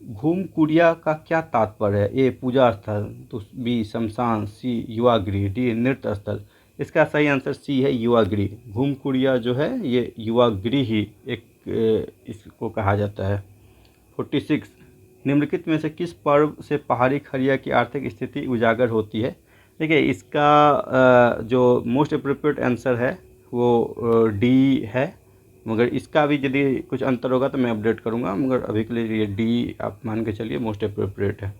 घूम कुड़िया का क्या तात्पर्य है? ए पूजा स्थल, तो बी शमशान, सी युवागृह, डी नृत्य स्थल। इसका सही आंसर सी है युवागृह। घूम कुड़िया जो है ये युवागृह ही एक इसको कहा जाता है। 46 निम्नलिखित में से किस पर्व से पहाड़ी खड़िया की आर्थिक स्थिति उजागर होती है? देखिए इसका जो मोस्ट अप्रोप्रिएट आंसर है वो डी है, मगर इसका भी यदि कुछ अंतर होगा तो मैं अपडेट करूंगा, मगर अभी के लिए ये डी आप मान के चलिए मोस्ट अप्रोप्रिएट है।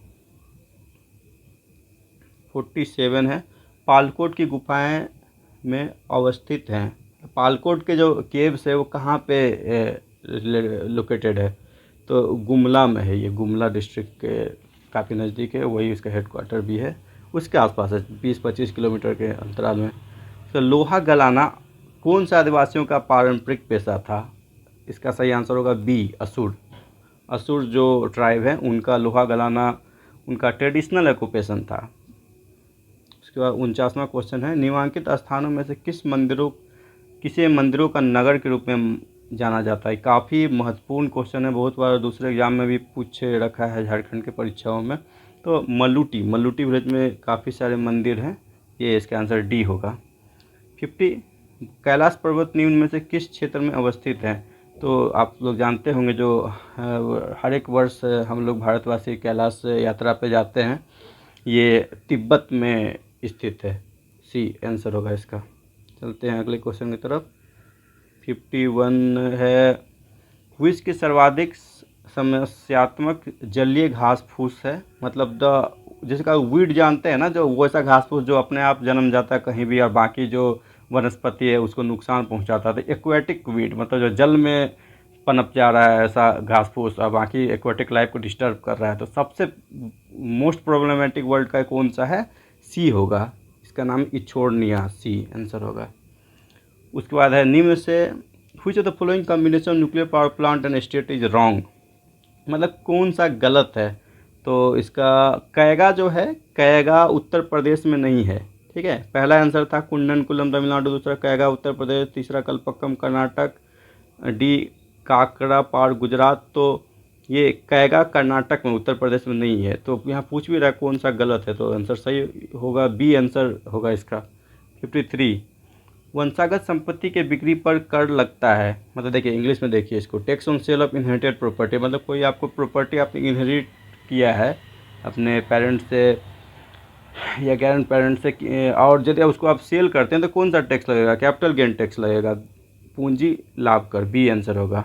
47 है, पालकोट की गुफाएं में अवस्थित हैं। पालकोट के जो केव्स है वो कहाँ पे लोकेटेड है? तो गुमला में है, ये गुमला डिस्ट्रिक्ट के काफ़ी नज़दीक है, वही उसका हेडक्वार्टर भी है, उसके आसपास है, 20-25 किलोमीटर के अंतराल में। तो लोहा गलाना कौन सा आदिवासियों का पारंपरिक पेशा था? इसका सही आंसर होगा बी असुर। असुर जो ट्राइब है उनका लोहा गलाना उनका ट्रेडिशनल ऑक्यूपेशन था। उसके बाद 49वां क्वेश्चन है, निम्नलिखित स्थानों में से किसे मंदिरों का नगर के रूप में जाना जाता है? काफ़ी महत्वपूर्ण क्वेश्चन है, बहुत बार दूसरे एग्जाम में भी पूछ रखा है झारखंड के परीक्षाओं में। तो मल्लुटी विलेज में काफ़ी सारे मंदिर हैं, ये इसका आंसर डी होगा। 50 कैलाश पर्वत निम्न में से किस क्षेत्र में अवस्थित है? तो आप लोग जानते होंगे जो हर एक वर्ष हम लोग भारतवासी कैलाश यात्रा पे जाते हैं, ये तिब्बत में स्थित है, सी आंसर होगा इसका। चलते हैं अगले क्वेश्चन की तरफ। 51 है, विश्व की सर्वाधिक समस्यात्मक जलीय घास फूस है, मतलब जिसका वीड जानते हैं ना, जो वैसा घास फूस जो अपने आप जन्म जाता है कहीं भी और बाकी जो वनस्पति है उसको नुकसान पहुंचाता है। एक्वेटिक वीड मतलब जो जल में पनप जा रहा है ऐसा घास फूस और बाकी एक्वेटिक लाइफ को डिस्टर्ब कर रहा है। तो सबसे मोस्ट प्रॉब्लमेटिक वर्ड का कौन सा है? सी होगा, इसका नाम इछोड़निया, सी आंसर होगा। उसके बाद है, निम्न से which of the following combination nuclear power plant and state is wrong, मतलब कौन सा गलत है? तो इसका कैगा जो है, कैगा उत्तर प्रदेश में नहीं है, ठीक है। पहला आंसर था कुंडनकुलम तमिलनाडु, दूसरा कैगा उत्तर प्रदेश, तीसरा कल्पक्कम कर्नाटक, डी काकड़ापाड़ गुजरात। तो ये कैगा कर्नाटक में, उत्तर प्रदेश में नहीं है। तो यहाँ पूछ भी रहा है कौन सा गलत है, तो आंसर सही होगा बी आंसर होगा इसका। 53 वंशागत संपत्ति के बिक्री पर कर लगता है, मतलब देखिए इंग्लिश में देखिए इसको, tax on sale of inherited property, मतलब कोई आपको प्रॉपर्टी आपने इनहेरिट किया है अपने पेरेंट्स से या ग्रैंड पेरेंट्स से, और यदि उसको आप सेल करते हैं तो कौन सा टैक्स लगेगा? कैपिटल गेन टैक्स लगेगा, पूंजी लाभ कर, बी आंसर होगा।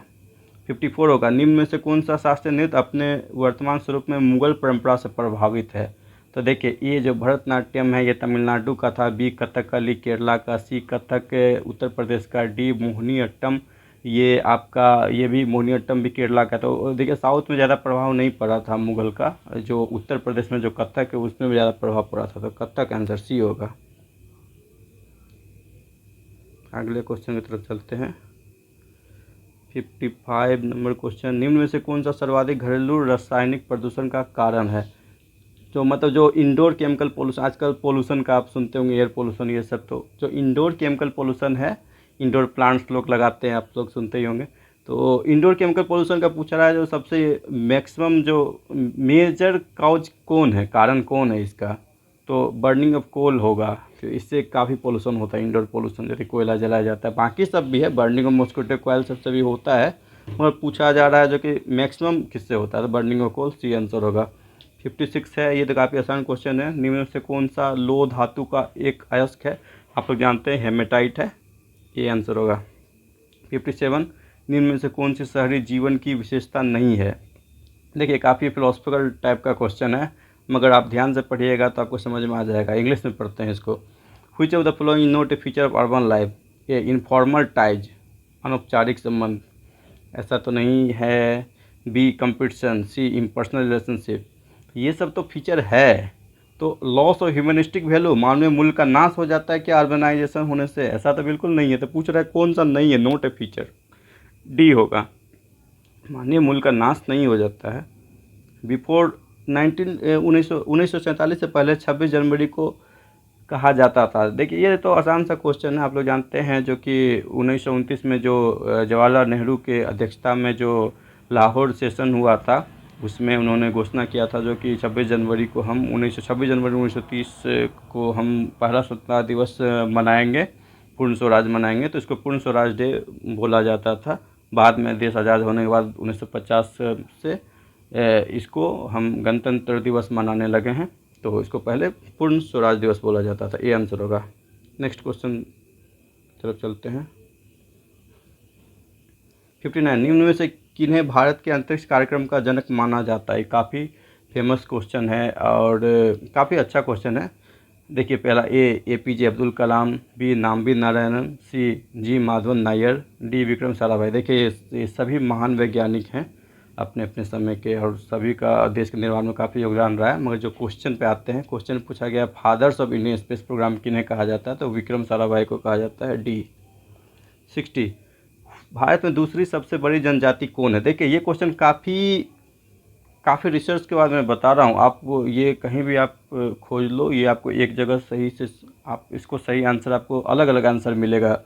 54 होगा, निम्न में से कौन सा शास्त्रीय नृत्य अपने वर्तमान स्वरूप में मुगल परंपरा से प्रभावित है? तो देखिए ये जो भरतनाट्यम है ये तमिलनाडु का था, बी कथकली केरला का, सी कथक उत्तर प्रदेश का, डी मोहिनीअट्टम ये आपका, ये भी मोहिनीअट्टम भी केरला का। तो देखिए साउथ में ज़्यादा प्रभाव नहीं पड़ा था मुगल का, जो उत्तर प्रदेश में जो कथक है उसमें भी ज़्यादा प्रभाव पड़ा था, तो कथक आंसर सी होगा। अगले क्वेश्चन की तरफ चलते हैं। 55 नंबर क्वेश्चन, निम्न में से कौन सा सर्वाधिक घरेलू रासायनिक प्रदूषण का कारण है? तो मतलब जो इंडोर केमिकल पोल्यूशन, आजकल पोल्यूशन का आप सुनते होंगे, एयर पोल्यूशन ये सब, तो जो इंडोर केमिकल पोल्यूशन है, इंडोर प्लांट्स लोग लगाते हैं, आप लोग सुनते ही होंगे। तो इंडोर केमिकल पोल्यूशन का पूछ रहा है, जो सबसे मैक्सिमम जो मेजर काउज कौन है, कारण कौन है इसका? तो बर्निंग ऑफ कोल होगा, तो इससे काफ़ी पोल्यूशन होता है इंडोर पोल्यूशन, जैसे कोयला जलाया जाता है, बाकी सब भी है, बर्निंग ऑफ मॉस्किटो कॉइल सबसे भी होता है, मगर पूछा जा रहा है जो कि मैक्सिमम किससे होता है, तो burning of coal, C answer होगा। 56 है, ये तो काफ़ी आसान क्वेश्चन है। निम्न में से कौन सा लोह धातु का एक अयस्क है, आप लोग जानते हैं हेमेटाइट है, ये आंसर होगा। 57, निम्न में से कौन सी शहरी जीवन की विशेषता नहीं है। देखिए काफ़ी फिलोसफिकल टाइप का क्वेश्चन है, मगर आप ध्यान से पढ़िएगा तो आपको समझ में आ जाएगा। इंग्लिश में पढ़ते हैं इसको। Which of the following not a feature of urban life, A informal ties, अनौपचारिक संबंध, ऐसा तो नहीं है। बी कंपटीशन, सी इम्पर्सनल रिलेशनशिप, ये सब तो फीचर है। तो लॉस ऑफ ह्यूमनिस्टिक वैल्यू, मानवीय मूल्य का नाश हो जाता है क्या अर्बनाइजेशन होने से, ऐसा तो बिल्कुल नहीं है। तो पूछ रहा है कौन सा नहीं है, नोट ए फीचर, डी होगा, मानवीय मूल्य का नाश नहीं हो जाता है। बिफोर 1947 से पहले 26 जनवरी को कहा जाता था। देखिए ये तो आसान सा क्वेश्चन है, आप लोग जानते हैं, जो कि 1929 में जो जवाहरलाल नेहरू के अध्यक्षता में जो लाहौर सेशन हुआ था, उसमें उन्होंने घोषणा किया था जो कि 26 जनवरी को हम 1930 को हम पहला स्वतंत्रता दिवस मनाएंगे, पूर्ण स्वराज मनाएंगे। तो इसको पूर्ण स्वराज डे बोला जाता था। बाद में देश आज़ाद होने के बाद 1950 से इसको हम गणतंत्र दिवस मनाने लगे हैं, तो इसको पहले पूर्ण स्वराज दिवस बोला जाता था। ये आंसर होगा। नेक्स्ट क्वेश्चन तरफ चलते हैं। 59, निम्न में से किन्हें भारत के अंतरिक्ष कार्यक्रम का जनक माना जाता है। काफ़ी फेमस क्वेश्चन है और काफ़ी अच्छा क्वेश्चन है। देखिए पहला APJ अब्दुल कलाम, बी नाम्बी नारायणन, सी जी माधवन नायर, डी विक्रम साराभाई। देखिए ये सभी महान वैज्ञानिक हैं अपने अपने समय के, और सभी का देश के निर्माण में काफ़ी योगदान रहा है। मगर जो क्वेश्चन पे आते हैं, क्वेश्चन पूछा गया fathers of Indian space programme किन्हें कहा जाता है, तो विक्रम साराभाई को कहा जाता है, डी। 60, भारत में दूसरी सबसे बड़ी जनजाति कौन है। देखिए ये क्वेश्चन काफ़ी रिसर्च के बाद मैं बता रहा हूँ आपको, ये कहीं भी आप खोज लो, ये आपको एक जगह सही से आप इसको सही आंसर, आपको अलग अलग आंसर मिलेगा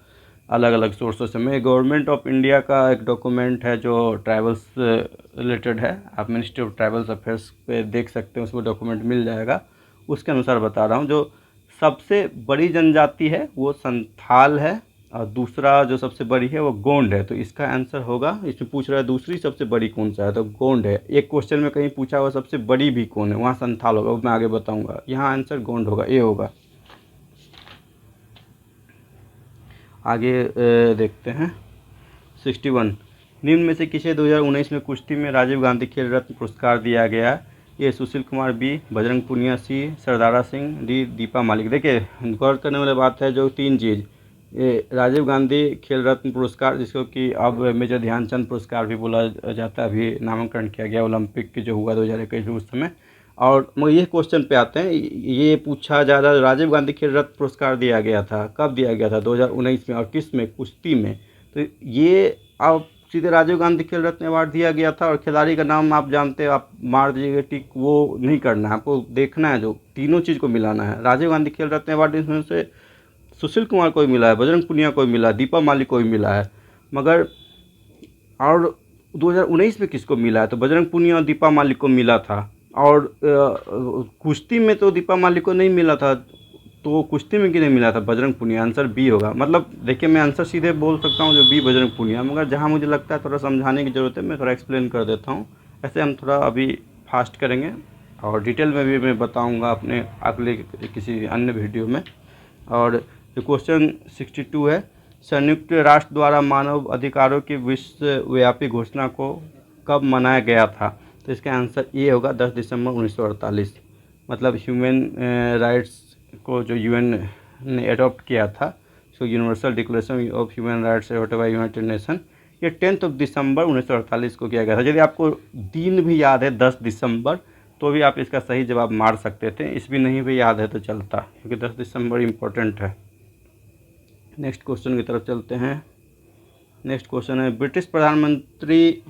अलग अलग सोर्सों से। मैं गवर्नमेंट ऑफ इंडिया का एक डॉक्यूमेंट है जो ट्रैवल्स रिलेटेड है, आप मिनिस्ट्री ऑफ ट्रैवल्स अफेयर्स पे देख सकते हैं, उसमें डॉक्यूमेंट मिल जाएगा। उसके अनुसार बता रहा हूँ, जो सबसे बड़ी जनजाति है वो संथाल है, और दूसरा जो सबसे बड़ी है वो गोंड है। तो इसका आंसर होगा, इसमें पूछ रहा है दूसरी सबसे बड़ी कौन सा है, तो गोंड है। एक क्वेश्चन में कहीं पूछा हुआ सबसे बड़ी भी कौन है, वहाँ संथाल होगा, वो मैं आगे बताऊंगा। यहाँ आंसर गोंड होगा, ए होगा। आगे देखते हैं। 61, निम्न में से किसे 2019 में कुश्ती में राजीव गांधी खेल रत्न पुरस्कार दिया गया। ये सुशील कुमार, बी बजरंग पुनिया, सी सरदारा सिंह, डी दीपा मालिक। देखिए गौर करने वाली बात है, जो तीन चीज़, ये राजीव गांधी खेल रत्न पुरस्कार, जिसको कि अब मेजर ध्यानचंद पुरस्कार भी बोला जाता है, अभी नामांकन किया गया ओलंपिक की जो हुआ 2021 उस समय। और मगर ये क्वेश्चन पे आते हैं, ये पूछा जा रहा है राजीव गांधी खेल रत्न पुरस्कार दिया गया था, कब दिया गया था, 2019 में, और किस में, कुश्ती में। तो ये अब सीधे राजीव गांधी खेल रत्न अवार्ड दिया गया था, और खिलाड़ी का नाम आप जानते हो, आप मार दीजिएगा टिक, वो नहीं करना है, आपको देखना है, जो तीनों चीज़ को मिलाना है। राजीव गांधी खेल रत्न अवार्ड इसमें से सुशील कुमार को भी मिला है, बजरंग पुनिया को भी मिला है, दीपा मालिक को भी मिला है, मगर और 2019 में किसको मिला है, तो बजरंग पुनिया और दीपा मालिक को मिला था। और कुश्ती में तो दीपा मालिक को नहीं मिला था, तो कुश्ती में किन्हें मिला था, बजरंग पुनिया। आंसर बी होगा। मतलब देखिए मैं आंसर सीधे बोल सकता हूँ, जो बी बजरंग पुनिया, मगर जहाँ मुझे लगता है थोड़ा समझाने की ज़रूरत है, मैं थोड़ा एक्सप्लेन कर देता हूँ। ऐसे हम थोड़ा अभी फास्ट करेंगे, और डिटेल में भी मैं बताऊँगा अपने अगले किसी अन्य वीडियो में। और जो क्वेश्चन 62 है, संयुक्त राष्ट्र द्वारा मानव अधिकारों की विश्वव्यापी घोषणा को कब मनाया गया था, तो इसका आंसर ये होगा, 10 दिसंबर 1948। मतलब ह्यूमन राइट्स को जो यूएन ने एडॉप्ट किया था, so universal declaration of human rights adopted by United nation, ये 10 दिसंबर 1948 को किया गया था। यदि आपको दिन भी याद है 10 दिसंबर, तो भी आप इसका सही जवाब मार सकते थे। इस भी नहीं भी याद है तो चलता, क्योंकि 10 दिसंबर इम्पोर्टेंट है। नेक्स्ट क्वेश्चन की तरफ चलते हैं। नेक्स्ट क्वेश्चन है, ब्रिटिश प्रधानमंत्री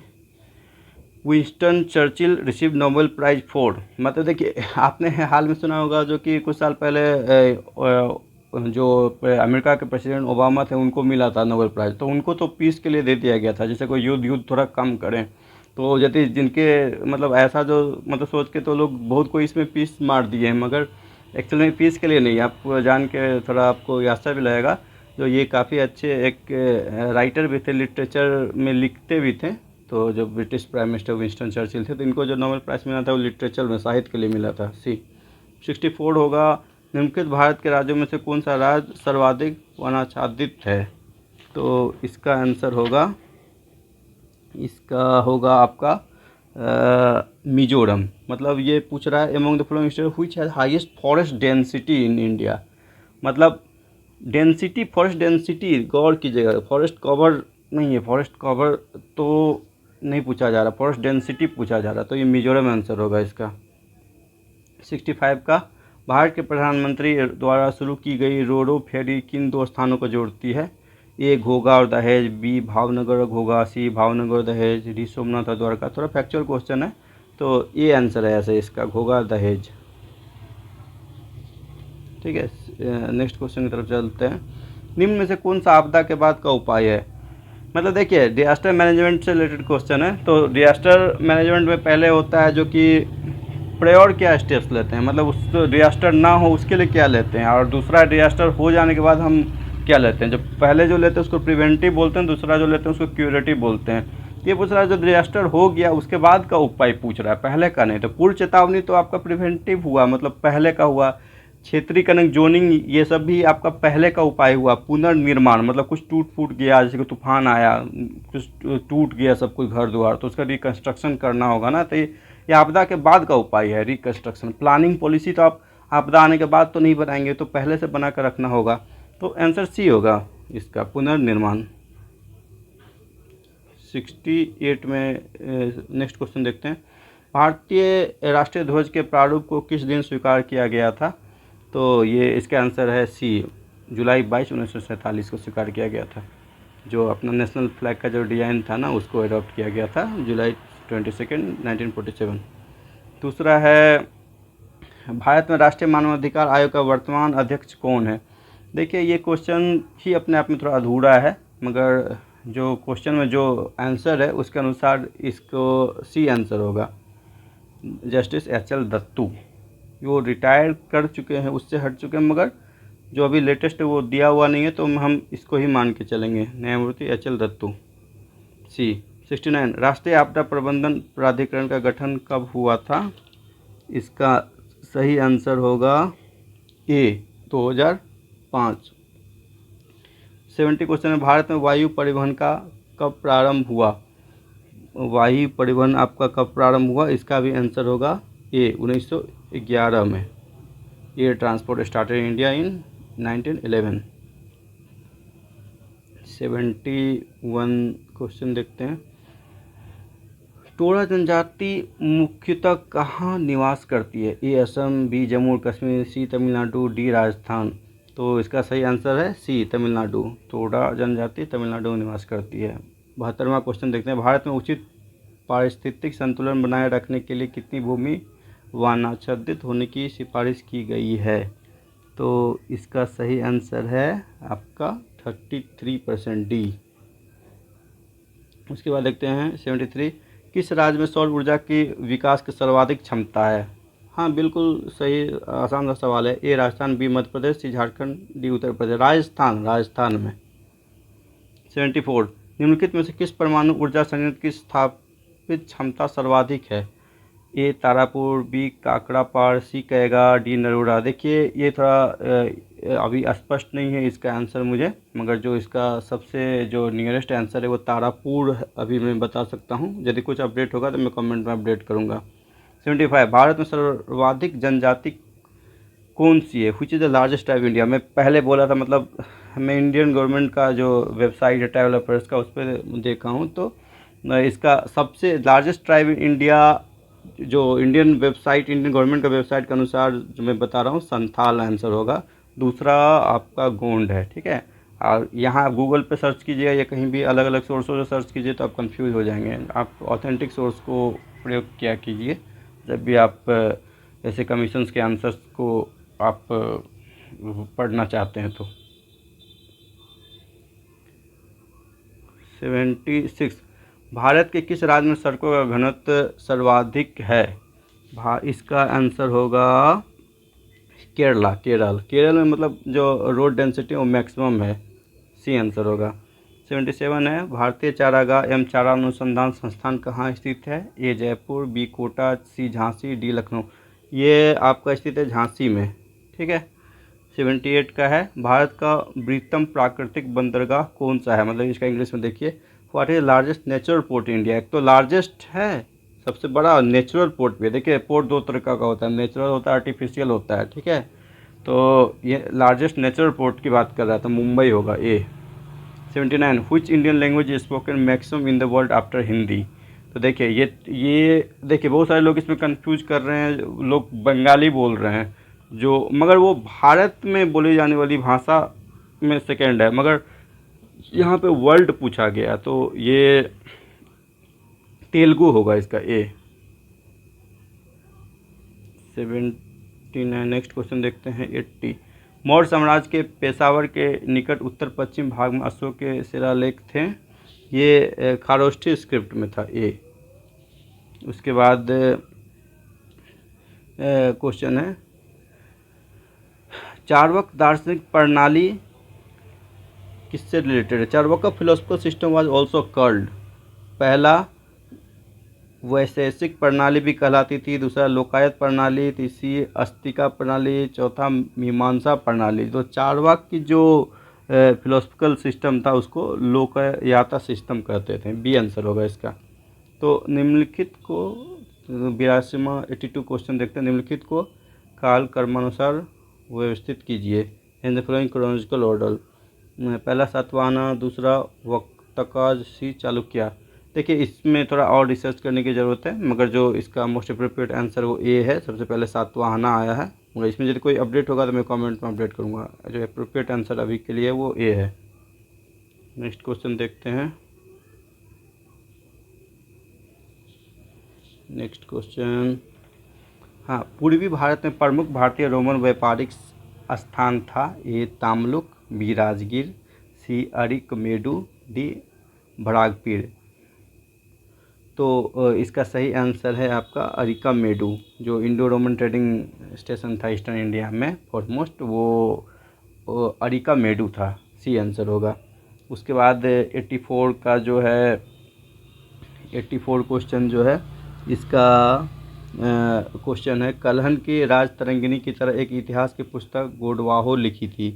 Winston Churchill receive Nobel prize for. मतलब देखिए आपने हाल में सुना होगा, जो कि कुछ साल पहले जो अमेरिका के प्रेसिडेंट ओबामा थे, उनको मिला था नोबेल प्राइज़। तो उनको तो पीस के लिए दे दिया गया था, जैसे कोई युद्ध थोड़ा कम करें। तो यदि जिनके मतलब ऐसा जो मतलब सोच के तो लोग बहुत कोई इसमें पीस मार दिए हैं, मगर एक्चुअली में पीस के लिए नहीं। आप जान के थोड़ा आपको आश्चर्य भी लगेगा, जो ये काफ़ी अच्छे एक राइटर भी थे, लिटरेचर में लिखते भी थे। तो जो British prime minister Winston Churchill थे, तो इनको जो नोबेल प्राइज़ मिला था वो लिटरेचर में, साहित्य के लिए मिला था। सी 64 होगा, निम्नलिखित भारत के राज्यों में से कौन सा राज्य सर्वाधिक वनाच्छादित है? तो इसका आंसर होगा, इसका होगा आपका मिजोरम। मतलब ये पूछ रहा है among the following state which has highest forest density in India. मतलब डेंसिटी, फॉरेस्ट डेंसिटी गौर कीजिएगा, फॉरेस्ट कवर नहीं है, फॉरेस्ट कवर तो नहीं पूछा जा रहा, फॉरेस्ट डेंसिटी पूछा जा रहा, तो ये मिजोरम आंसर होगा इसका। 65 का, भारत के प्रधानमंत्री द्वारा शुरू की गई रोरो फेरी किन दो स्थानों को जोड़ती है? ए घोघा और दहेज, बी भावनगर और घोघा, सी भावनगर और दहेज, डी सोमनाथ और द्वारका। थोड़ा फैक्चुअल क्वेश्चन है, तो ये आंसर है ऐसे इसका, घोघा और दहेज। ठीक है, नेक्स्ट क्वेश्चन की तरफ चलते हैं। निम्न में से कौन सा आपदा के बाद का उपाय है? मतलब देखिए, डिजास्टर मैनेजमेंट से रिलेटेड क्वेश्चन है। तो डिजास्टर मैनेजमेंट में पहले होता है जो कि प्रायोर क्या स्टेप्स लेते हैं, मतलब उस डिजास्टर ना हो उसके लिए क्या लेते हैं, और दूसरा डिजास्टर हो जाने के बाद हम क्या लेते हैं। जो पहले जो लेते हैं उसको प्रिवेंटिव बोलते हैं, दूसरा जो लेते हैं उसको क्यूरेटिव बोलते हैं। ये पूछ रहा है जो डिजास्टर हो गया उसके बाद का उपाय पूछ रहा है, पहले का नहीं। तो पूर्व चेतावनी तो आपका प्रिवेंटिव हुआ, मतलब पहले का हुआ। क्षेत्रीकरण, जोनिंग, ये सब भी आपका पहले का उपाय हुआ। पुनर्निर्माण, मतलब कुछ टूट फूट गया, जैसे कि तूफान आया, कुछ टूट गया सब कुछ घर द्वार, तो उसका रिकन्स्ट्रक्शन करना होगा ना। तो ये आपदा के बाद का उपाय है, रिकन्स्ट्रक्शन। प्लानिंग पॉलिसी तो आप आपदा आने के बाद तो नहीं बनाएंगे, तो पहले से बना कर रखना होगा। तो आंसर सी होगा इसका, पुनर्निर्माण। 68 में नेक्स्ट क्वेश्चन देखते हैं। भारतीय राष्ट्रीय ध्वज के प्रारूप को किस दिन स्वीकार किया गया था? तो ये इसका आंसर है सी, जुलाई 22, 1947 को स्वीकार किया गया था। जो अपना नेशनल फ्लैग का जो डिज़ाइन था ना, उसको अडॉप्ट किया गया था जुलाई 22, 1947। दूसरा है, भारत में राष्ट्रीय मानवाधिकार आयोग का वर्तमान अध्यक्ष कौन है? देखिए, ये क्वेश्चन ही अपने आप में थोड़ा अधूरा है, मगर जो क्वेश्चन में जो आंसर है उसके अनुसार इसको सी आंसर होगा, जस्टिस एच.एल. दत्तू। वो रिटायर कर चुके हैं, उससे हट चुके हैं, मगर जो अभी लेटेस्ट है वो दिया हुआ नहीं है, तो हम इसको ही मान के चलेंगे, न्यायमूर्ति एच.एल. दत्तू। सी 69, राष्ट्रीय आपदा प्रबंधन प्राधिकरण का गठन कब हुआ था? इसका सही आंसर होगा ए, 2005। 70 क्वेश्चन है, भारत में वायु परिवहन का कब प्रारंभ हुआ? वायु परिवहन आपका कब प्रारंभ हुआ? इसका भी आंसर होगा ए, 1911 में। Air transport started in India in 1911। 71 question देखते हैं। टोडा जनजाति मुख्यतः कहाँ निवास करती है? ए असम, बी जम्मू और कश्मीर, सी तमिलनाडु, डी राजस्थान। तो इसका सही आंसर है सी, तमिलनाडु। टोडा जनजाति तमिलनाडु में निवास करती है। 72वां क्वेश्चन देखते हैं। भारत में उचित पारिस्थितिक संतुलन बनाए रखने के लिए कितनी भूमि वनाच्छादित होने की सिफारिश की गई है? तो इसका सही आंसर है आपका 33% डी। उसके बाद देखते हैं 73, किस राज्य में सौर ऊर्जा की विकास की सर्वाधिक क्षमता है? हाँ, बिल्कुल सही, आसान सा सवाल है। ए राजस्थान, बी मध्य प्रदेश, सी झारखंड, डी उत्तर प्रदेश। राजस्थान में। 74, निम्नलिखित में से किस परमाणु ऊर्जा संयंत्र की स्थापित क्षमता सर्वाधिक है? ए तारापुर, बी काकड़ापाड़, सी कैगा, डी नरोड़ा। देखिए, ये थोड़ा अभी स्पष्ट नहीं है इसका आंसर मुझे, मगर जो इसका सबसे जो नियरेस्ट आंसर है वो तारापुर अभी मैं बता सकता हूँ। यदि कुछ अपडेट होगा तो मैं कमेंट में अपडेट करूँगा। 75, भारत में सर्वाधिक जनजाति कौन सी है? Which is the largest tribe India. मैं पहले बोला था, मतलब मैं इंडियन गवर्नमेंट का जो वेबसाइट है ट्राइबल अफेयर्स का, उस पर देखा हूँ, तो इसका सबसे लार्जेस्ट ट्राइब इंडिया, जो इंडियन वेबसाइट, इंडियन गवर्नमेंट का वेबसाइट के अनुसार जो मैं बता रहा हूँ, संथाल आंसर होगा। दूसरा आपका गोंड है, ठीक है। और यहाँ गूगल पे सर्च कीजिएगा या कहीं भी अलग अलग सोर्सों से सर्च कीजिए तो आप कंफ्यूज हो जाएंगे। आप ऑथेंटिक सोर्स को प्रयोग किया कीजिए जब भी आप ऐसे कमीशंस के आंसर्स को आप पढ़ना चाहते हैं तो। 76, भारत के किस राज्य में सड़कों का घनत्व सर्वाधिक है? इसका आंसर होगा केरल में, मतलब जो रोड डेंसिटी वो मैक्सिमम है सी आंसर होगा। 77 है, भारतीय चारागाह एवं चारा अनुसंधान संस्थान कहाँ स्थित है? ए जयपुर, बी कोटा, सी झांसी, डी लखनऊ। ये आपका स्थित है झांसी में। ठीक है। 78 का है, भारत का बृहत्तम प्राकृतिक बंदरगाह कौन सा है? मतलब इसका इंग्लिश में देखिए, what is largest natural port India. एक तो लार्जेस्ट है, सबसे बड़ा, नेचुरल पोर्ट भी है। देखिए पोर्ट दो तरह का होता है, नेचुरल होता है, आर्टिफिशियल होता है। ठीक है, तो ये लार्जेस्ट नेचुरल पोर्ट की बात कर रहा था, मुंबई होगा ए। 79, which Indian language is spoken maximum in the world after Hindi. तो देखिए ये देखिए बहुत सारे लोग इसमें कंफ्यूज कर रहे हैं, लोग बंगाली बोल रहे हैं जो, मगर वो भारत में बोली जाने वाली भाषा में सेकेंड है, मगर यहाँ पे वर्ल्ड पूछा गया तो ये तेलुगु होगा इसका ए। 79। नेक्स्ट क्वेश्चन देखते हैं 80, मौर्य साम्राज्य के पेशावर के निकट उत्तर पश्चिम भाग में अशोक के शिलालेख थे। ये खारोष्ठी स्क्रिप्ट में था ए। उसके बाद क्वेश्चन है, चार्वाक दार्शनिक प्रणाली किससे रिलेटेड है? चार्वाक का philosophical system was also called, पहला वैशेषिक प्रणाली भी कहलाती थी, दूसरा लोकायत प्रणाली, तीसरी अस्तिका प्रणाली, चौथा मीमांसा प्रणाली। तो चार्वाक की जो फिलोसफिकल सिस्टम था उसको लोकयाता सिस्टम कहते थे। बी आंसर होगा इसका। तो निम्नलिखित को 82वां 82 क्वेश्चन देखते हैं, निम्नलिखित को काल कर्मानुसार व्यवस्थित कीजिए in the following chronological order. पहला सातवाहना, दूसरा वक्तकाज, सी चालुक्य। देखिए इसमें थोड़ा और रिसर्च करने की ज़रूरत है, मगर जो इसका मोस्ट अप्रोप्रिएट आंसर वो ए है। सबसे पहले सातवाहना आया है, मगर इसमें यदि कोई अपडेट होगा तो मैं कमेंट में अपडेट करूँगा। जो अप्रोप्रिएट आंसर अभी के लिए वो ए है। नेक्स्ट क्वेश्चन देखते हैं। नेक्स्ट क्वेश्चन, हाँ, पूर्वी भारत में प्रमुख भारतीय रोमन व्यापारिक स्थान था। ए तामलुक, बी राजगीर, सी अरिकमेडु, डी भड़ागपीर। तो इसका सही आंसर है आपका अरिकामेडु, जो इंडो रोमन ट्रेडिंग स्टेशन था ईस्टर्न इंडिया में फॉरमोस्ट, वो अरिकामेडु था। सी आंसर होगा। उसके बाद 84 का जो है 84 क्वेश्चन जो है इसका क्वेश्चन है, कलहन की राज तरंगिणी की तरह एक इतिहास की पुस्तक गोडवाहो लिखी थी।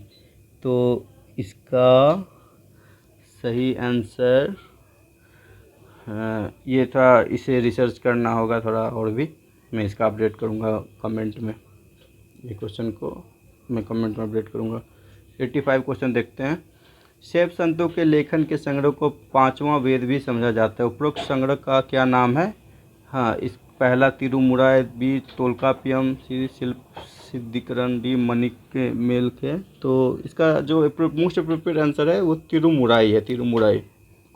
तो इसका सही आंसर, ये थोड़ा इसे रिसर्च करना होगा थोड़ा और भी, मैं इसका अपडेट करूँगा कमेंट में। ये क्वेश्चन को मैं कमेंट में अपडेट करूँगा। 85 क्वेश्चन देखते हैं, शैव संतों के लेखन के संग्रह को पांचवा वेद भी समझा जाता है। उपरोक्त संग्रह का क्या नाम है? हाँ, इस पहला तिरुमुराय, बी तोल्काप्पियम, सी शिल्प सिद्धिकरण, डी मणिक मेलके। तो इसका जो मोस्ट अप्रोप्रिएट आंसर है वो तिरुमुराई है। तिरुमुराई,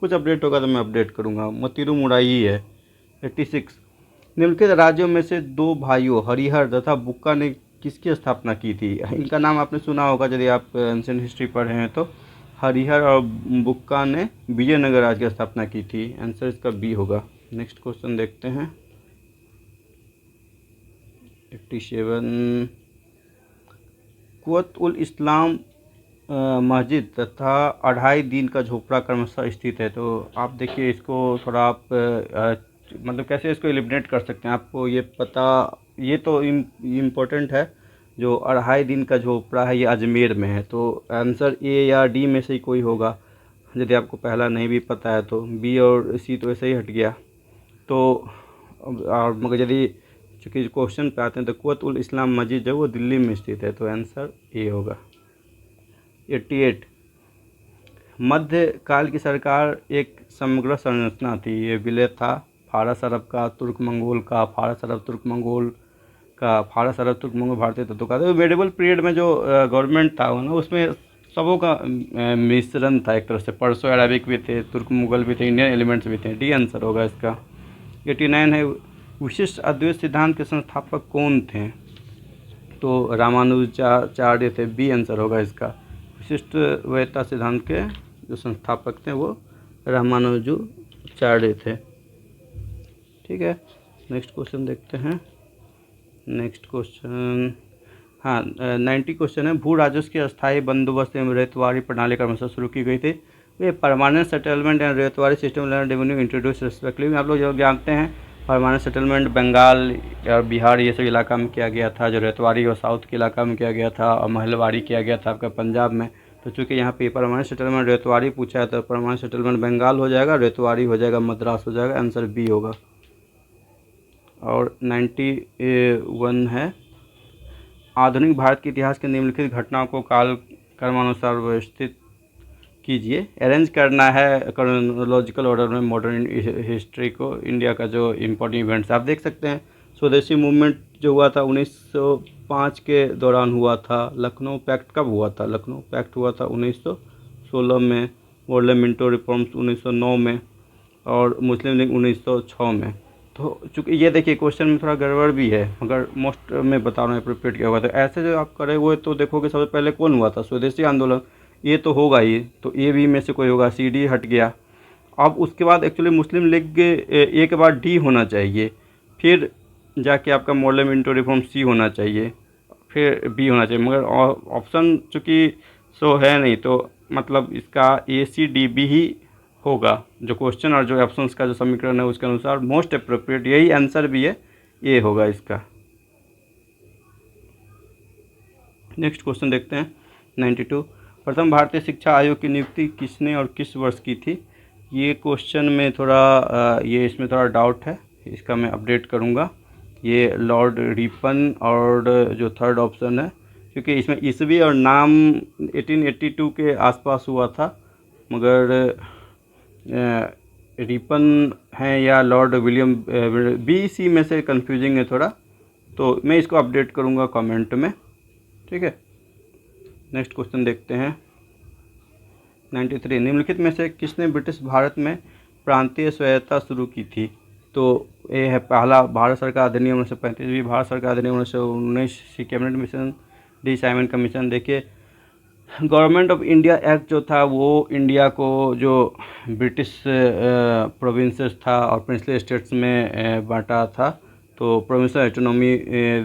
कुछ अपडेट होगा तो मैं अपडेट करूँगा, वो तिरुमुराई ही है। 86, निम्नलिखित राज्यों में से दो भाइयों हरिहर तथा बुक्का ने किसकी स्थापना की थी? इनका नाम आपने सुना होगा यदि आप एंशिएंट हिस्ट्री पढ़े हैं तो। हरिहर और बुक्का ने विजयनगर राज्य की स्थापना की थी। आंसर इसका बी होगा। नेक्स्ट क्वेश्चन देखते हैं 87, कुव्वत उल इस्लाम मस्जिद तथा 2.5 दिन का झोपड़ा क्रमशः स्थित है। तो आप देखिए इसको थोड़ा आप मतलब कैसे इसको एलिमिनेट कर सकते हैं, आपको ये पता, ये तो इम्पोर्टेंट है। जो 2.5 दिन का झोपड़ा है ये अजमेर में है। तो आंसर ए या डी में से ही कोई होगा, यदि आपको पहला नहीं भी पता है तो। बी और सी तो ऐसे ही हट गया। तो और मगर यदि चूँकि क्वेश्चन पे आते हैं तो कुव्वत उल इस्लाम मस्जिद जो वो दिल्ली में स्थित है, तो आंसर ए होगा। 88, मध्यकाल की सरकार एक समग्र संरचना थी। ये विलय था फारस अरब का, तुर्क मंगोल का, फारस अरब तुर्क मंगोल का, फारस अरब तुर्क मंगोल भारतीय तत्व का। तो मेडिवल पीरियड में जो गवर्नमेंट था ना, उसमें सबों का मिश्रण था एक तरह से। परसो अरबिक भी थे, तुर्क मुगल भी थे, इंडियन एलिमेंट्स भी थे। डी आंसर होगा इसका। 89 है, विशिष्ट अद्वैत सिद्धांत के संस्थापक कौन थे? तो रामानुजाचार्य थे। बी आंसर होगा इसका। विशिष्ट वैता सिद्धांत के जो संस्थापक थे वो रामानुजाचार्य थे। ठीक है, नेक्स्ट क्वेश्चन देखते हैं। नेक्स्ट क्वेश्चन, हाँ 90 क्वेश्चन है। भू राजस्व की अस्थायी बंदोबस्त एवं रेतवारी प्रणाली क्रमशः शुरू की गई थी। ये permanent settlement and Ryotwari system land revenue introduce respectively. आप लोग जो जानते हैं परमानेंट सेटलमेंट बंगाल और बिहार ये सब इलाका में किया गया था, जो रेतवारी और साउथ के इलाका में किया गया था, और महलवारी किया गया था आपका पंजाब में। तो चूँकि यहाँ पे परमानेंट सेटलमेंट रेतवारी पूछा है तो परमानेंट सेटलमेंट बंगाल हो जाएगा, रेतवारी हो जाएगा मद्रास हो जाएगा, आंसर बी होगा। और 91 है, आधुनिक भारत के इतिहास के निम्नलिखित घटनाओं को काल क्रमानुसार व्यवस्थित कीजिए। अरेंज करना है क्रोनोलॉजिकल ऑर्डर में मॉडर्न हिस्ट्री को, इंडिया का जो इम्पोर्टेंट इवेंट्स आप देख सकते हैं। स्वदेशी मूवमेंट जो हुआ था 1905 के दौरान हुआ था। लखनऊ पैक्ट कब हुआ था? लखनऊ पैक्ट हुआ था 1916 में। मोरले मिंटो रिफॉर्म्स 1909 में, और मुस्लिम लीग 1906 में। तो चूँकि ये देखिए क्वेश्चन में थोड़ा गड़बड़ भी है, मगर मोस्ट में बता रहा हूँ अप्रोप्रिएट क्या हुआ था। ऐसे जो आप करे हुए तो देखोगे सबसे पहले कौन हुआ था? स्वदेशी आंदोलन, ये तो होगा ही, तो ए बी में से कोई होगा, सी डी हट गया। अब उसके बाद एक्चुअली मुस्लिम लीग ए के बाद डी होना चाहिए, फिर जाके आपका मोरले मिंटो रिफॉर्म सी होना चाहिए, फिर बी होना चाहिए, मगर ऑप्शन चूँकि सो है नहीं, तो मतलब इसका ए सी डी बी ही होगा। जो क्वेश्चन और जो ऑप्शंस का जो समीकरण है उसके अनुसार मोस्ट अप्रोप्रिएट यही आंसर भी है, ये होगा इसका। नेक्स्ट क्वेश्चन देखते हैं 92। प्रथम भारतीय शिक्षा आयोग की नियुक्ति किसने और किस वर्ष की थी? ये क्वेश्चन में थोड़ा ये इसमें थोड़ा डाउट है, इसका मैं अपडेट करूँगा। ये लॉर्ड रिपन और जो थर्ड ऑप्शन है, क्योंकि इसमें ईस्वी और नाम 1882 के आसपास हुआ था, मगर रिपन हैं या लॉर्ड विलियम, बी सी में से कंफ्यूजिंग है थोड़ा, तो मैं इसको अपडेट करूँगा कमेंट में, ठीक है। नेक्स्ट क्वेश्चन देखते हैं 93। निम्नलिखित में से किसने ब्रिटिश भारत में प्रांतीय स्वायत्तता शुरू की थी? तो ये है पहला भारत सरकार अधिनियम 1935, भी भारत सरकार अधिनियम 1919, C cabinet mission, D Simon commission. देखिए गवर्नमेंट ऑफ इंडिया एक्ट जो था वो इंडिया को जो ब्रिटिश प्रोविंसेस था और प्रिंसली स्टेट्स में बांटा था, तो प्रोविंशियल ऑटोनॉमी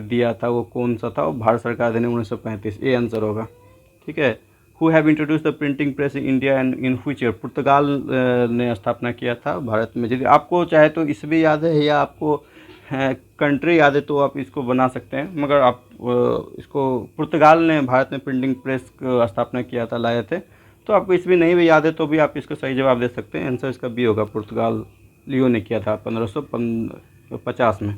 दिया था, वो कौन सा था? वो भारत सरकार अधिनियम 1935, ये आंसर होगा, ठीक है। Who have introduce the printing press in India and in which year? पुर्तगाल ने स्थापना किया था भारत में। यदि आपको चाहे तो इसभी याद है या आपको कंट्री याद है तो आप इसको बना सकते हैं, मगर आप इसको पुर्तगाल ने भारत में प्रिंटिंग प्रेस की स्थापना किया था, लाए थे। तो आपको इसभी नहीं भी याद है तो भी आप इसको सही जवाब दे सकते हैं। आंसर इसका बी होगा, पुर्तगाल लियो ने किया था 1550 में।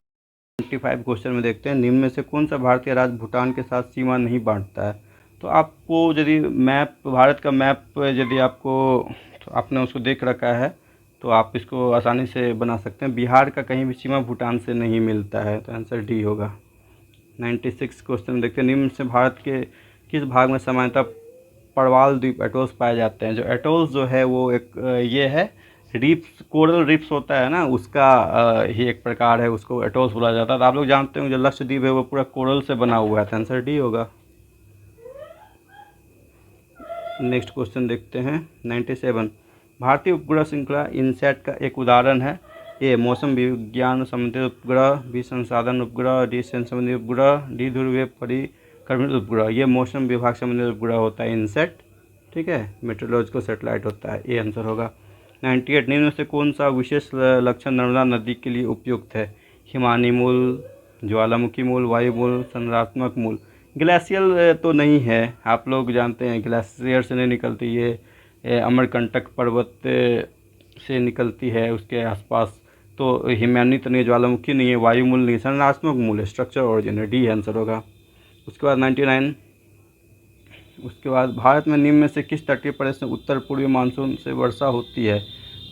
25 क्वेश्चन में देखते हैं, निम्न में से कौन सा भारतीय राज्य भूटान के साथ सीमा नहीं बांटता है? तो आपको यदि मैप, भारत का मैप यदि आपको, तो आपने उसको देख रखा है तो आप इसको आसानी से बना सकते हैं। बिहार का कहीं भी सीमा भूटान से नहीं मिलता है, तो आंसर डी होगा। 96 क्वेश्चन देखते हैं, निम्न से भारत के किस भाग में सामान्यतः पड़वाल द्वीप एटोल्स पाए जाते हैं? जो एटोल्स जो है वो एक ये है रीफ्स, कोरल रीफ्स होता है ना, उसका ही एक प्रकार है, उसको एटोल्स बोला जाता है। तो आप लोग जानते हैं जो लक्षद्वीप है वो पूरा कोरल से बना हुआ है, तो आंसर डी होगा। नेक्स्ट क्वेश्चन देखते हैं 97। भारतीय उपग्रह श्रृंखला इनसैट का एक उदाहरण है। ए मौसम विज्ञान संबंधित उपग्रह, बी संसाधन उपग्रह, डी सेंस संबंधित उपग्रह, डी ध्रुवीय परिक्रमित उपग्रह। ये मौसम विभाग संबंधित उपग्रह होता है इनसैट, ठीक है, मेट्रोलॉजिकल सैटेलाइट होता है, ये आंसर होगा। 98। निम्न में से कौन सा विशेष लक्षण नर्मदा नदी के लिए उपयुक्त है? हिमानी मूल, ज्वालामुखी मूल, वायु मूल, संरचनात्मक मूल। ग्लेशियल तो नहीं है, आप लोग जानते हैं ग्लेशियर से नहीं निकलती, ये अमरकंटक पर्वत से निकलती है उसके आसपास। तो हिमानी तो नहीं, ज्वालामुखी नहीं है, वायुमूल नहीं, संरचनात्मक मूल है, स्ट्रक्चर ऑरिजिन है, डी आंसर होगा। उसके बाद 99। उसके बाद भारत में निम्न में से किस तटीय प्रदेश में उत्तर पूर्वी मानसून से वर्षा होती है?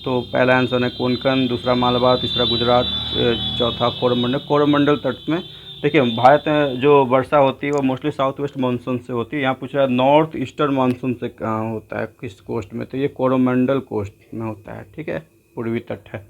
तो पहला आंसर है कोंकण, दूसरा मालवा, तीसरा गुजरात, चौथा कोरोमंडल। कोरोमंडल तट में देखिए भारत में जो वर्षा होती है वो मोस्टली साउथ वेस्ट मानसून से होती है। यहाँ पूछ रहा है नॉर्थ ईस्टर्न मानसून से कहाँ होता है, किस कोस्ट में? तो ये कोरोमंडल कोस्ट में होता है, ठीक है, पूर्वी तट है।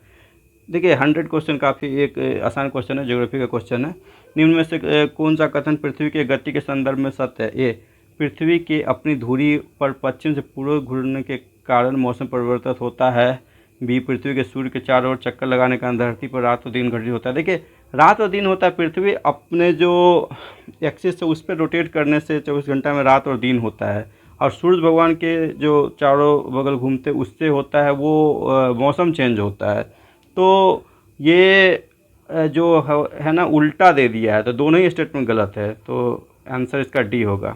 देखिए 100 क्वेश्चन काफ़ी एक आसान क्वेश्चन है, ज्योग्राफी का क्वेश्चन है। निम्न में से कौन सा कथन पृथ्वी के गति के संदर्भ में सत्य है? ए पृथ्वी के अपनी धुरी पर पश्चिम से पूर्व घूमने के कारण मौसम परिवर्तित होता है। बी पृथ्वी के सूर्य के चारों ओर चक्कर लगाने का धरती पर रात और दिन घटित होता है। देखिए रात और दिन होता है, पृथ्वी अपने जो एक्सिस है उस पर रोटेट करने से 24 घंटा में रात और दिन होता है, और सूर्य भगवान के जो चारों बगल घूमते उससे होता है वो मौसम चेंज होता है। तो ये जो है ना उल्टा दे दिया है, तो दोनों ही स्टेटमेंट गलत है, तो आंसर इसका डी होगा।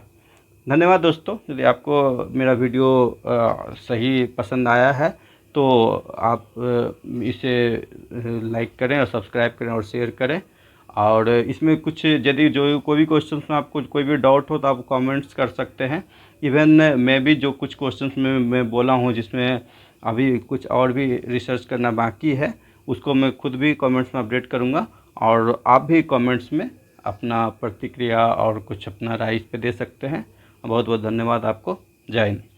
धन्यवाद दोस्तों, यदि आपको मेरा वीडियो सही पसंद आया है तो आप इसे लाइक करें और सब्सक्राइब करें और शेयर करें। और इसमें कुछ यदि जो कोई भी क्वेश्चंस में आपको कोई भी डाउट हो तो आप कमेंट्स कर सकते हैं। इवन मैं भी जो कुछ क्वेश्चंस में मैं बोला हूँ जिसमें अभी कुछ और भी रिसर्च करना बाकी है, उसको मैं खुद भी कमेंट्स में अपडेट करूँगा, और आप भी कमेंट्स में अपना प्रतिक्रिया और कुछ अपना राय इस पे दे सकते हैं। बहुत बहुत धन्यवाद आपको। जय हिंद।